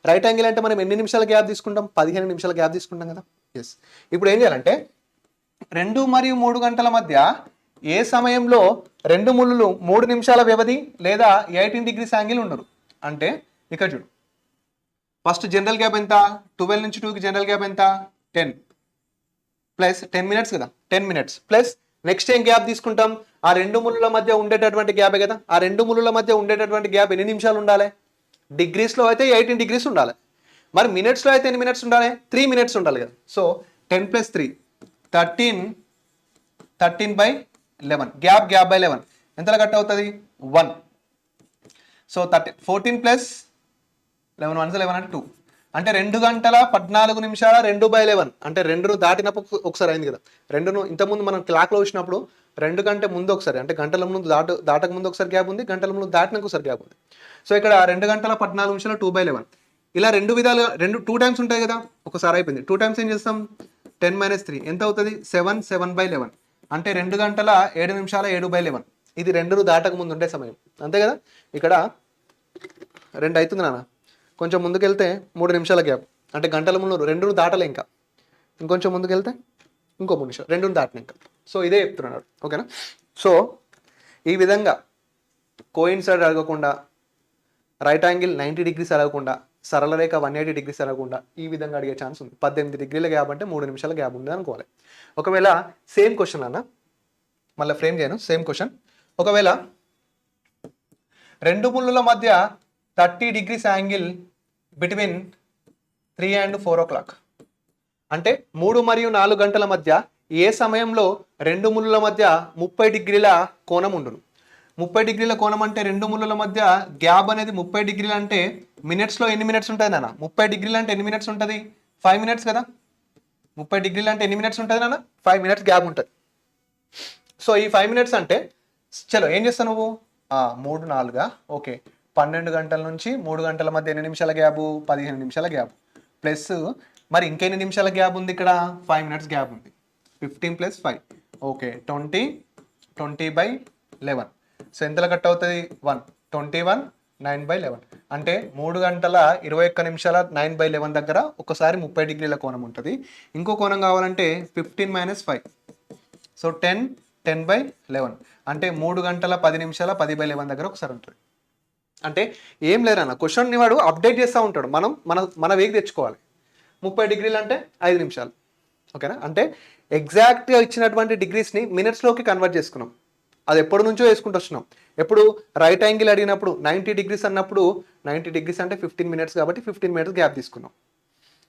S1: రైట్ యాంగిల్ అంటే మనం ఎన్ని నిమిషాల గ్యాప్ తీసుకుంటాం, 15 నిమిషాల గ్యాప్ తీసుకుంటాం కదా. ఇప్పుడు ఏం చేయాలంటే, 2 మరియు 3 గంటల మధ్య ఏ సమయంలో రెండు ముళ్ళులు 3 నిమిషాల వ్యవధి లేదా 18 డిగ్రీస్ యాంగిల్ ఉండరు అంటే, ఇక్కడ చూడు, ఫస్ట్ జనరల్ గ్యాప్ ఎంత, 12 నుంచి 2కి జనరల్ గ్యాప్ ఎంత, 10 ప్లస్ 10 మినిట్స్ కదా, 10 మినిట్స్ ప్లస్ నెక్స్ట్ ఏం గ్యాప్ తీసుకుంటాం, ఆ రెండు ముళ్ళుల మధ్య ఉండేటటువంటి గ్యాపే కదా. ఆ రెండు ముళ్ళుల మధ్య ఉండేటటువంటి గ్యాప్ ఎన్ని నిమిషాలు ఉండాలి, డిగ్రీస్లో అయితే 18 డిగ్రీస్ ఉండాలి. మరి మినిట్స్లో అయితే ఎన్ని మినిట్స్ ఉండాలి, 3 మినిట్స్ ఉండాలి కదా. సో 10 + 3 13/11 గ్యాప్ బై 11 ఎంతలా కట్ అవుతుంది, 1. సో 14 + 11 1 11 అంటే 2. అంటే 2 గంటల 14 నిమిషాల 2/11 అంటే 2ను దాటినప్పుడు ఒకసారి అయింది కదా. 2ను ఇంతకుముందు మనం క్లాక్లో వచ్చినప్పుడు 2 కంటే ముందు ఒకసారి, అంటే గంటల ముందు దాటక ముందు ఒకసారి గ్యాప్ ఉంది, గంటల ముందు దాటినాక ఒకసారి గ్యాప్ ఉంది. సో ఇక్కడ 2 గంటల 14 నిమిషాలు 2/11 ఇలా 2 విధాలుగా 2 టైమ్స్ ఉంటాయి కదా. ఒకసారి అయిపోయింది, 2 టైమ్స్ ఏం చేస్తాం, 10 - 3 ఎంత అవుతుంది, 7/11 అంటే 2 గంటల 7 నిమిషాల 7/11. ఇది 2ను దాటక ముందు ఉండే సమయం, అంతే కదా. ఇక్కడ 2 అవుతుంది నాన్న, కొంచెం ముందుకెళ్తే 3 నిమిషాల గ్యాప్, అంటే గంటల ముందు 2ను దాటలే, ఇంకా ఇంకొంచెం ముందుకెళ్తే ఇంకో 3 నిమిషాలు, 2ను దాటిన ఇంకా. సో ఇదే చెప్తున్నాడు, ఓకేనా. సో ఈ విధంగా కోయిన్సైడ్ అడగకుండా, రైట్ యాంగిల్ 90 డిగ్రీస్ అడగకుండా, సరళ రేఖ 180 డిగ్రీస్ అడగకుండా ఈ విధంగా అడిగే ఛాన్స్ ఉంది. 18 డిగ్రీల గ్యాప్ అంటే 3 నిమిషాల గ్యాప్ ఉంది అనుకోవాలి. ఒకవేళ సేమ్ క్వశ్చన్ అన్న, మళ్ళీ ఫ్రేమ్ చేయను, సేమ్ క్వశ్చన్. ఒకవేళ రెండు ముళ్ళుల మధ్య 30 degrees angle between 3 and 4 o'clock అంటే 3 మరియు 4 గంటల మధ్య ఏ సమయంలో రెండు ముళ్ళుల మధ్య 30 డిగ్రీల కోణం ఉండును. 30 డిగ్రీల కోణం అంటే రెండు ముళ్ళుల మధ్య గ్యాప్ అనేది 30 డిగ్రీలు అంటే మినిట్స్లో ఎన్ని మినిట్స్ ఉంటుంది నాన్న, 30 డిగ్రీలు అంటే ఎన్ని మినిట్స్ ఉంటుంది, 5 మినిట్స్ కదా. 30 డిగ్రీలు అంటే ఎన్ని మినిట్స్ ఉంటుంది నాన్న, 5 మినిట్స్ గ్యాప్ ఉంటుంది. సో ఈ 5 మినిట్స్ అంటే చలో ఏం చేస్తావు నువ్వు, 3 4 ఓకే, 12 గంటల నుంచి 3 గంటల మధ్య ఎన్ని నిమిషాల గ్యాప్, 15 నిమిషాల గ్యాప్ ప్లస్ మరి ఇంకెన్ని నిమిషాల గ్యాప్ ఉంది ఇక్కడ, 5 మినిట్స్ గ్యాప్ ఉంది. 15 + 5 ఓకే, 20/11 సో ఎంతలో కట్ అవుతుంది, 1 21 9/11 అంటే 3 గంటల 21 నిమిషాల 9/11 దగ్గర ఒకసారి 30 డిగ్రీల కోణం ఉంటుంది. ఇంకో కోణం కావాలంటే 15 - 5 సో 10/11 అంటే 3 గంటల 10 నిమిషాల 10/11 దగ్గర ఒకసారి ఉంటుంది. అంటే ఏం లేదన్న క్వశ్చన్ని వాడు అప్డేట్ చేస్తూ ఉంటాడు, మనం మన వేగి తెచ్చుకోవాలి. 30 డిగ్రీలు అంటే 5 నిమిషాలు, ఓకేనా. అంటే ఎగ్జాక్ట్గా ఇచ్చినటువంటి డిగ్రీస్ని మినిట్స్లోకి కన్వర్ట్ చేసుకున్నాం. అది ఎప్పటి నుంచో వేసుకుంటూ వస్తున్నాం. ఎప్పుడు రైట్ యాంగిల్ అడిగినప్పుడు 90 డిగ్రీస్ అన్నప్పుడు 90 డిగ్రీస్ అంటే 15 మినిట్స్ కాబట్టి 15 మినిట్స్ గ్యాప్ తీసుకున్నాం.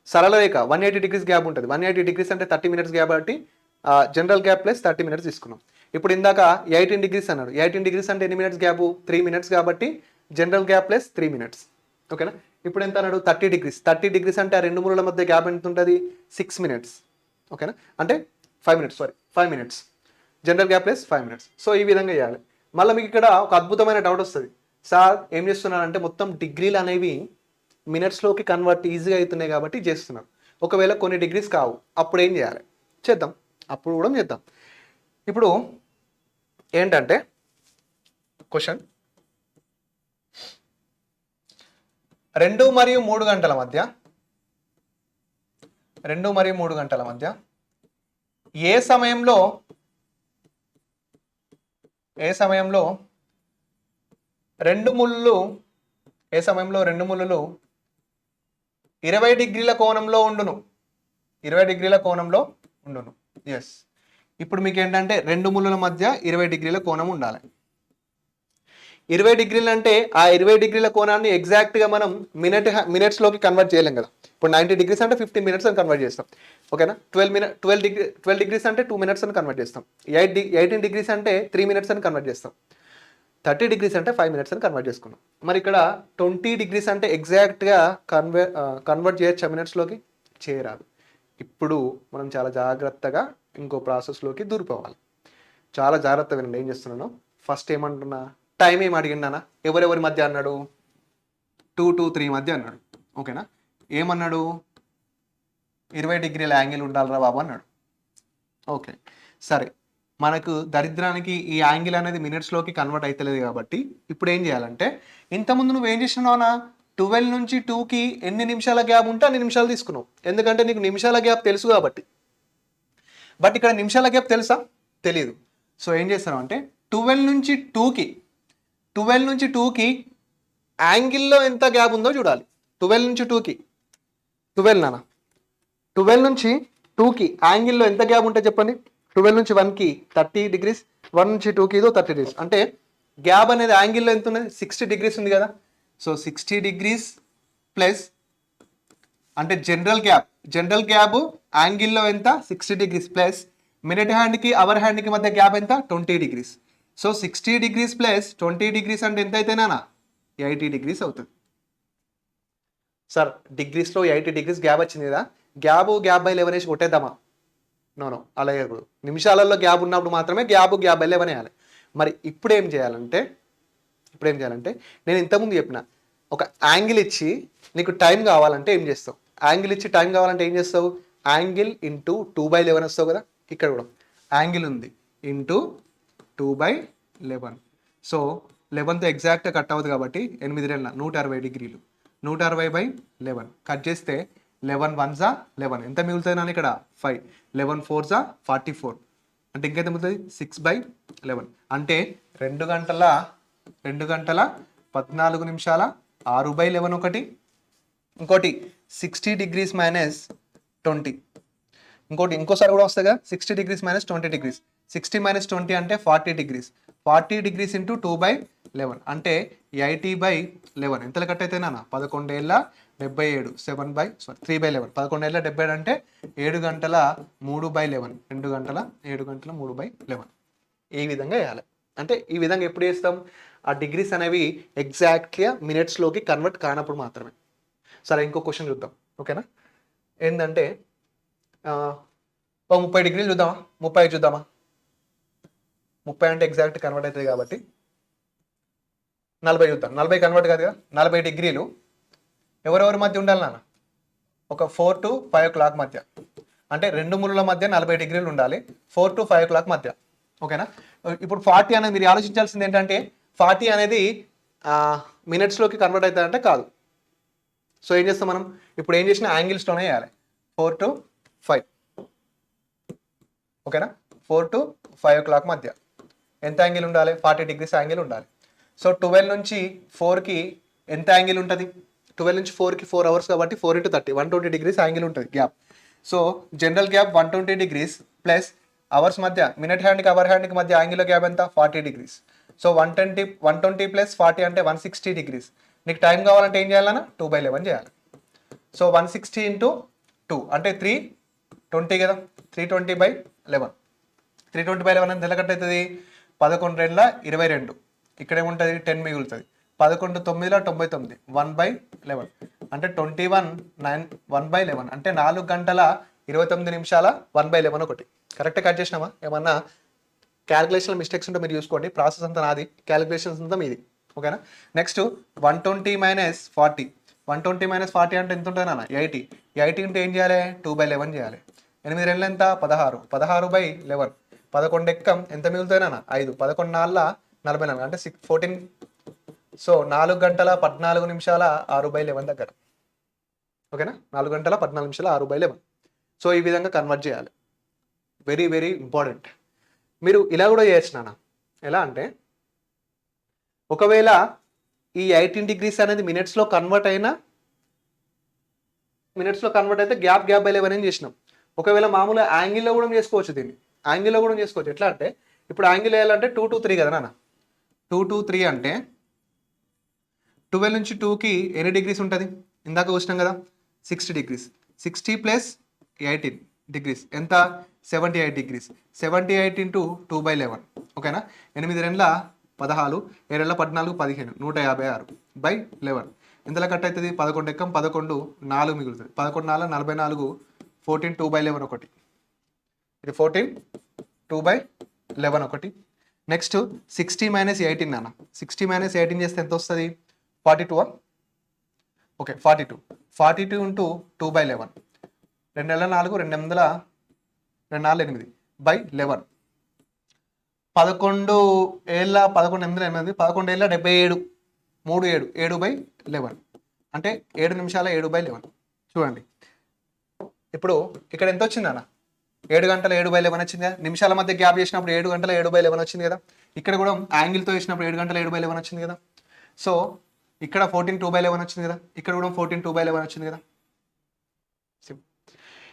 S1: సరళ రేఖ 180 డిగ్రీస్ గ్యాప్ ఉంటుంది, 180 డిగ్రీస్ అంటే 30 మినిట్స్ గ్యాప్ కాబట్టి జనరల్ గ్యాప్ ప్లస్ 30 మినిట్స్ తీసుకున్నాం. ఇప్పుడు ఇందాక 18 డిగ్రీస్ అన్నాడు, 18 డిగ్రీస్ అంటే ఎన్ని మినిట్స్ గ్యాప్, 3 మినిట్స్ కాబట్టి జనరల్ గ్యాప్ ప్లస్ 3 మినిట్స్, ఓకేనా. ఇప్పుడు ఎంత అన్నాడు, 30 డిగ్రీస్ అంటే ఆ రెండు మూలల మధ్య గ్యాప్ ఎంత ఉంటుంది, 6 మినిట్స్, ఓకేనా. అంటే 5 minutes general gap plus 5 minutes. So ఈ విధంగా చేయాలి. మళ్ళీ మీకు ఇక్కడ ఒక అద్భుతమైన డౌట్ వస్తుంది, సార్ ఏం చేస్తున్నారంటే మొత్తం డిగ్రీలు అనేవి మినిట్స్లోకి కన్వర్ట్ ఈజీగా అవుతున్నాయి కాబట్టి చేస్తున్నారు. ఒకవేళ కొన్ని డిగ్రీస్ కావు, అప్పుడు ఏం చేయాలి చేద్దాం, అప్పుడు కూడా చేద్దాం. ఇప్పుడు ఏంటంటే క్వశ్చన్ 2 మరియు 3 గంటల మధ్య ఏ సమయంలో రెండు ముళ్ళు 20 డిగ్రీల కోణంలో ఉండును. 20 డిగ్రీల కోణంలో ఉండును. ఎస్, ఇప్పుడు మీకు ఏంటంటే రెండు ముళ్ళల మధ్య 20 డిగ్రీల కోణం ఉండాలి. 20 డిగ్రీలు అంటే ఆ 20 డిగ్రీల కోణాన్ని ఎగ్జాక్ట్గా మనం మినిట్స్లోకి కన్వర్ట్ చేయలేం కదా. ఇప్పుడు 90 డిగ్రీస్ అంటే 15 మినిట్స్ అని కన్వర్ట్ చేస్తాం, ఓకేనా. 12 డిగ్రీస్ అంటే 2 మినిట్స్ అని కన్వర్ట్ చేస్తాం. 18 డిగ్రీస్ అంటే 3 మినిట్స్ అని కన్వర్ట్ చేస్తాం. 30 డిగ్రీస్ అంటే 5 మినిట్స్ అని కన్వర్ట్ చేసుకున్నాం. మరి ఇక్కడ 20 డిగ్రీస్ అంటే ఎగ్జాక్ట్గా కన్వర్ట్ చేయొచ్చా మినిట్స్లోకి? చేయరాదు. ఇప్పుడు మనం చాలా జాగ్రత్తగా ఇంకో ప్రాసెస్లోకి దూరిపోవాలి. చాలా జాగ్రత్తగా వినండి ఏం చేస్తున్నాను. ఫస్ట్ ఏమంటున్నా, టైం ఏం అడిగిండానా, ఎవరెవరి మధ్య అన్నాడు, 2 to 3 మధ్య అన్నాడు, ఓకేనా. ఏమన్నాడు, 20 డిగ్రీల యాంగిల్ ఉండాలిరా బాబు అన్నాడు. ఓకే సరే, మనకు దరిద్రానికి ఈ యాంగిల్ అనేది మినిట్స్లోకి కన్వర్ట్ అవుతలేదు కాబట్టి ఇప్పుడు ఏం చేయాలంటే, ఇంతకుముందు నువ్వు ఏం చేసినావునా, 12 నుంచి 2కి ఎన్ని నిమిషాల గ్యాప్ ఉంటే అన్ని నిమిషాలు తీసుకున్నావు, ఎందుకంటే నీకు నిమిషాల గ్యాప్ తెలుసు కాబట్టి. బట్ ఇక్కడ నిమిషాల గ్యాప్ తెలుసా, తెలీదు. సో ఏం చేస్తాను అంటే 12 నుంచి 2కి యాంగిల్లో ఎంత గ్యాప్ ఉందో చూడాలి. 12 నుంచి 2కి 12 నుంచి 2కి యాంగిల్లో ఎంత గ్యాప్ ఉంటే చెప్పండి. 12 నుంచి 1కి 30 డిగ్రీస్, 1 నుంచి 2కి ఇదో 30 డిగ్రీస్. అంటే గ్యాప్ అనేది యాంగిల్లో ఎంత ఉన్నది, 60 డిగ్రీస్ ఉంది కదా. సో 60 డిగ్రీస్ ప్లస్ అంటే జనరల్ గ్యాప్ యాంగిల్లో ఎంత, 60 డిగ్రీస్ ప్లస్ మినిట్ హ్యాండ్కి అవర్ హ్యాండ్కి మధ్య గ్యాప్ ఎంత, 20 degrees. So 60 degrees plus 20 degrees అంటే ఎంత అయితేనా, 80 డిగ్రీస్ అవుతుంది. సార్ డిగ్రీస్లో 80 డిగ్రీస్ గ్యాప్ వచ్చింది కదా, గ్యాప్ బై 11 వేసి కొట్టేద్దామా? నో అలా వేయకూడదు. నిమిషాలలో గ్యాప్ ఉన్నప్పుడు మాత్రమే గ్యాప్ బై 11 వేయాలి. మరి ఇప్పుడు ఏం చేయాలంటే నేను ఇంతకుముందు చెప్పిన ఒక యాంగిల్ ఇచ్చి నీకు టైం కావాలంటే ఏం చేస్తావు, యాంగిల్ ఇంటూ 2/11 వస్తావు కదా. ఇక్కడ కూడా యాంగిల్ ఉంది ఇంటూ 2/11. సో 11తో ఎగ్జాక్ట్గా కట్ అవుతుంది కాబట్టి 8 రెళ్ళ 160 డిగ్రీలు, 160/11 కట్ చేస్తే 11 1s 11 ఎంత మిగులుతుంది నాన్న ఇక్కడ 5, 11 4s 44 అంటే ఇంకెంత మిగులుతుంది 6/11 అంటే 2 గంటల 14 నిమిషాల 6/11 ఒకటి, ఇంకోటి 60 డిగ్రీస్ మైనస్ 20, ఇంకోసారి కూడా వస్తుంది కదా 60 డిగ్రీస్ మైనస్ 20 డిగ్రీస్, 60 మైనస్ 20 అంటే 40 డిగ్రీస్, 40 డిగ్రీస్ ఇంటూ 2/11 అంటే 80/11 ఎంతలో కట్ అయితే నాన్న 11 ఏళ్ళ 77 3/11 11 ఏళ్ళ 77 అంటే 7 గంటల 3/11 2 గంటల 7 గంటల 3/11. ఈ విధంగా వేయాలి. అంటే ఈ విధంగా ఎప్పుడు చేస్తాం, ఆ డిగ్రీస్ అనేవి ఎగ్జాక్ట్గా మినిట్స్లోకి కన్వర్ట్ కానప్పుడు మాత్రమే. సరే ఇంకో క్వశ్చన్ చూద్దాం, ఓకేనా. ఏంటంటే 30 డిగ్రీలు చూద్దామా, 30 చూద్దామా. 30 అంటే ఎగ్జాక్ట్ కన్వర్ట్ అవుతుంది కాబట్టి 40 చూద్దాం. 40 కన్వర్ట్ కాదు కదా, 40 డిగ్రీలు ఎవరెవరి మధ్య ఉండాలి నాన్న, ఒక 4 to 5 o'clock మధ్య, అంటే రెండు ముళ్ళ మధ్య 40 డిగ్రీలు ఉండాలి 4 to 5 o'clock మధ్య, ఓకేనా. ఇప్పుడు 40 అనేది మీరు ఆలోచించాల్సింది ఏంటంటే 40 అనేది మినిట్స్లోకి కన్వర్ట్ అవుతుందంటే కాదు. సో ఏం చేస్తాం మనం ఇప్పుడు ఏం చేసిన యాంగిల్స్లోనే వేయాలి. 4 to 5 ఓకేనా. 4 to 5 o'clock మధ్య ఎంత యాంగిల్ ఉండాలి? 40 degrees యాంగిల్ ఉండాలి. సో 12 నుంచి 4కి ఎంత యాంగిల్ ఉంటుంది? 12 నుంచి 4కి 4 hours కాబట్టి 4 into 30 120 degrees యాంగిల్ ఉంటుంది gap. So general gap 120 degrees plus hours మధ్య మినిట్ హ్యాండ్కి అవర్ హ్యాండ్కి మధ్య యాంగిల్ గ్యాప్ ఎంత? 40 degrees. సో 120 ప్లస్ 40 అంటే 160 degrees. నీకు టైం కావాలంటే ఏం చేయాలన్నా 2/11 చేయాలి. సో 160 into 2 అంటే 320 కదా. 320/11 320/11 అంటే ఎంత కట్ అవుతుంది? 11 22. ఇక్కడ ఏముంటుంది? 10 మిగులుతుంది. 11 9 99 1/11 అంటే 1/11 అంటే 4 గంటల 29 నిమిషాల 1/11 ఒకటి. కరెక్ట్గా కట్ చేసినామా? ఏమన్నా క్యాలిక్యులేషన్ మిస్టేక్స్ ఉంటే మీరు చూసుకోండి. ప్రాసెస్ అంతా నాది, క్యాలిక్యులేషన్స్ అంతా మీది. ఓకేనా. నెక్స్ట్ 120 - 40 120 - 40 అంటే ఎంత ఉంటుంది నాన్న? 80. 80 ఉంటే ఏం చేయాలి? 2/11 చేయాలి. 8 2 ఎంత? 16. 16/11 11 ఎక్కం ఎంత మిగులుతుంది నాన్న? 5. 11 4 44 అంటే 14. సో 4 గంటల 14 నిమిషాల 6/11 దగ్గర. ఓకేనా. 4 గంటల 14 నిమిషాల 6/11. సో ఈ విధంగా కన్వర్ట్ చేయాలి. Very very important. మీరు ఇలా కూడా చేయొచ్చు నాన్న. ఎలా అంటే ఒకవేళ ఈ 18 degrees అనేది మినిట్స్లో కన్వర్ట్ అయితే గ్యాప్/11 అని చేసినాం. ఒకవేళ మామూలుగా యాంగిల్లో కూడా చేసుకోవచ్చు. దీన్ని యాంగిల్లో కూడా చేసుకోవచ్చు. ఎట్లా అంటే ఇప్పుడు యాంగిల్ వేయాలంటే 2 to 3 కదా నాన్న. 2 to 3 అంటే 12 నుంచి 2కి ఎన్ని డిగ్రీస్ ఉంటుంది? ఇందాక చూసినాం కదా 60 degrees. 60 ప్లస్ 18 degrees ఎంత? 78 degrees. 78 into 2/11 ఓకేనా. 8 2 14 7 14 15 156/11 ఎంతలా కట్ అవుతుంది? 11 ఎక్కం 11 4 మిగులుతుంది. 11 4 44 14 2/11 ఒకటి. ఇది 14 2/11 ఒకటి. నెక్స్ట్ 60 - 18 నాన్న. 60 - 18 చేస్తే ఎంత వస్తుంది? 42. ఓకే 42. 42 into 2/11 2 4 4 2 8 2 4 8/11 11 ఏళ్ళ 11 8 8 11 ఏళ్ళ 77 3 7 7/11 అంటే 7 నిమిషాల 7/11. చూడండి ఇప్పుడు ఇక్కడ ఎంత వచ్చింది అన్న? 7 గంటల 7/11 వచ్చింది కదా. నిమిషాల మధ్య గ్యాప్ చేసినప్పుడు 7 గంటల 7/11 వచ్చింది కదా. ఇక్కడ కూడా యాంగిల్తో చేసినప్పుడు 7 గంటల 7/11 వచ్చింది కదా. సో ఇక్కడ 14 2/11 వచ్చింది కదా. ఇక్కడ కూడా 14 2/11 వచ్చింది కదా.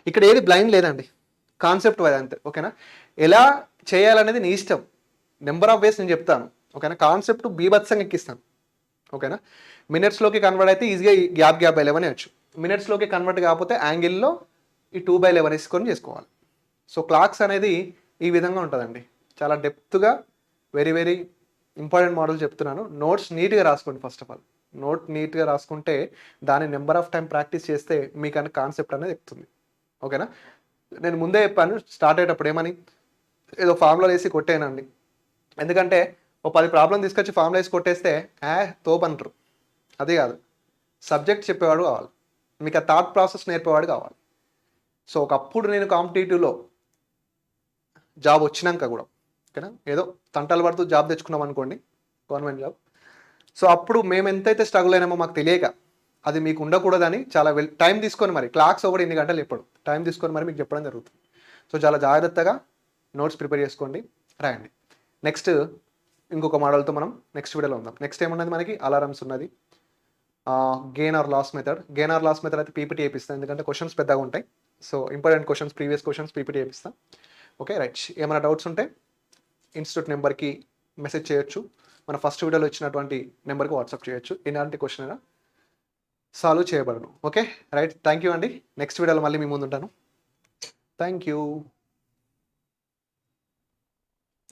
S1: ఇక్కడ ఏది బ్లైండ్ లేదండి, కాన్సెప్ట్ వైజ్ అంతే. ఓకేనా. ఎలా చేయాలనేది నీ ఇష్టం. నెంబర్ ఆఫ్ వేస్ నేను చెప్తాను. ఓకేనా. కాన్సెప్ట్ బీభత్సంగా ఎక్కిస్తాను. ఓకేనా. మినిట్స్లోకి కన్వర్ట్ అయితే ఈజీగా గ్యాప్/11 వచ్చు. మినిట్స్లోకి కన్వర్ట్ కాకపోతే యాంగిల్లో ఈ 2/11 వేసుకొని చేసుకోవాలి. సో క్లాక్స్ అనేది ఈ విధంగా ఉంటుందండి. చాలా డెప్త్గా వెరీ వెరీ ఇంపార్టెంట్ మోడల్ చెప్తున్నాను. నోట్స్ నీట్గా రాసుకోండి. ఫస్ట్ ఆఫ్ ఆల్ నోట్ నీట్గా రాసుకుంటే దాని నెంబర్ ఆఫ్ టైం ప్రాక్టీస్ చేస్తే మీకు అనే కాన్సెప్ట్ అనేది ఎక్కుతుంది. ఓకేనా. నేను ముందే చెప్పాను స్టార్ట్ అయ్యేటప్పుడు ఏమని, ఏదో ఫార్ములా వేసి కొట్టేనండి. ఎందుకంటే ఓ 10 ప్రాబ్లం తీసుకొచ్చి ఫార్ములా వేసి కొట్టేస్తే తోపంటారు. అది కాదు, సబ్జెక్ట్ చెప్పేవాడు కావాలి, మీకు ఆ థాట్ ప్రాసెస్ నేర్పేవాడు కావాలి. సో ఒకప్పుడు నేను కాంపిటేటివ్లో జాబ్ వచ్చినాక కూడా ఓకేనా, ఏదో తంటాలు పడుతూ జాబ్ తెచ్చుకున్నాం అనుకోండి, గవర్నమెంట్ జాబ్. సో అప్పుడు మేము ఎంతైతే స్ట్రగుల్ అయినామో మాకు తెలియక, అది మీకు ఉండకూడదని చాలా టైం తీసుకొని మరి క్లాక్స్ ఒకటి 8 గంటలు చెప్పడం, టైం తీసుకొని మరి మీకు చెప్పడం జరుగుతుంది. సో చాలా జాగ్రత్తగా నోట్స్ ప్రిపేర్ చేసుకోండి, రాయండి. నెక్స్ట్ ఇంకొక మోడల్తో మనం నెక్స్ట్ వీడియోలో ఉందాం. నెక్స్ట్ ఏమున్నది మనకి అలారమ్స్ ఉన్నది, gain or loss method. Gain or loss method అయితే పీపీటీ వేపిస్తాను, ఎందుకంటే క్వశ్చన్స్ పెద్దగా ఉంటాయి. So important questions, previous questions PPT వేపిస్తాను. Okay right. ఏమైనా డౌట్స్ ఉంటే ఇన్స్టిట్యూట్ నెంబర్కి మెసేజ్ చేయొచ్చు, మన ఫస్ట్ వీడియోలో ఇచ్చినటువంటి నెంబర్కి వాట్సాప్ చేయొచ్చు. ఎలాంటి క్వశ్చన్ అయినా సాల్వ్ చేయబడను. Okay right. థ్యాంక్ యూ అండి. నెక్స్ట్ వీడియోలో మళ్ళీ మీ ముందు ఉంటాను. Thank you.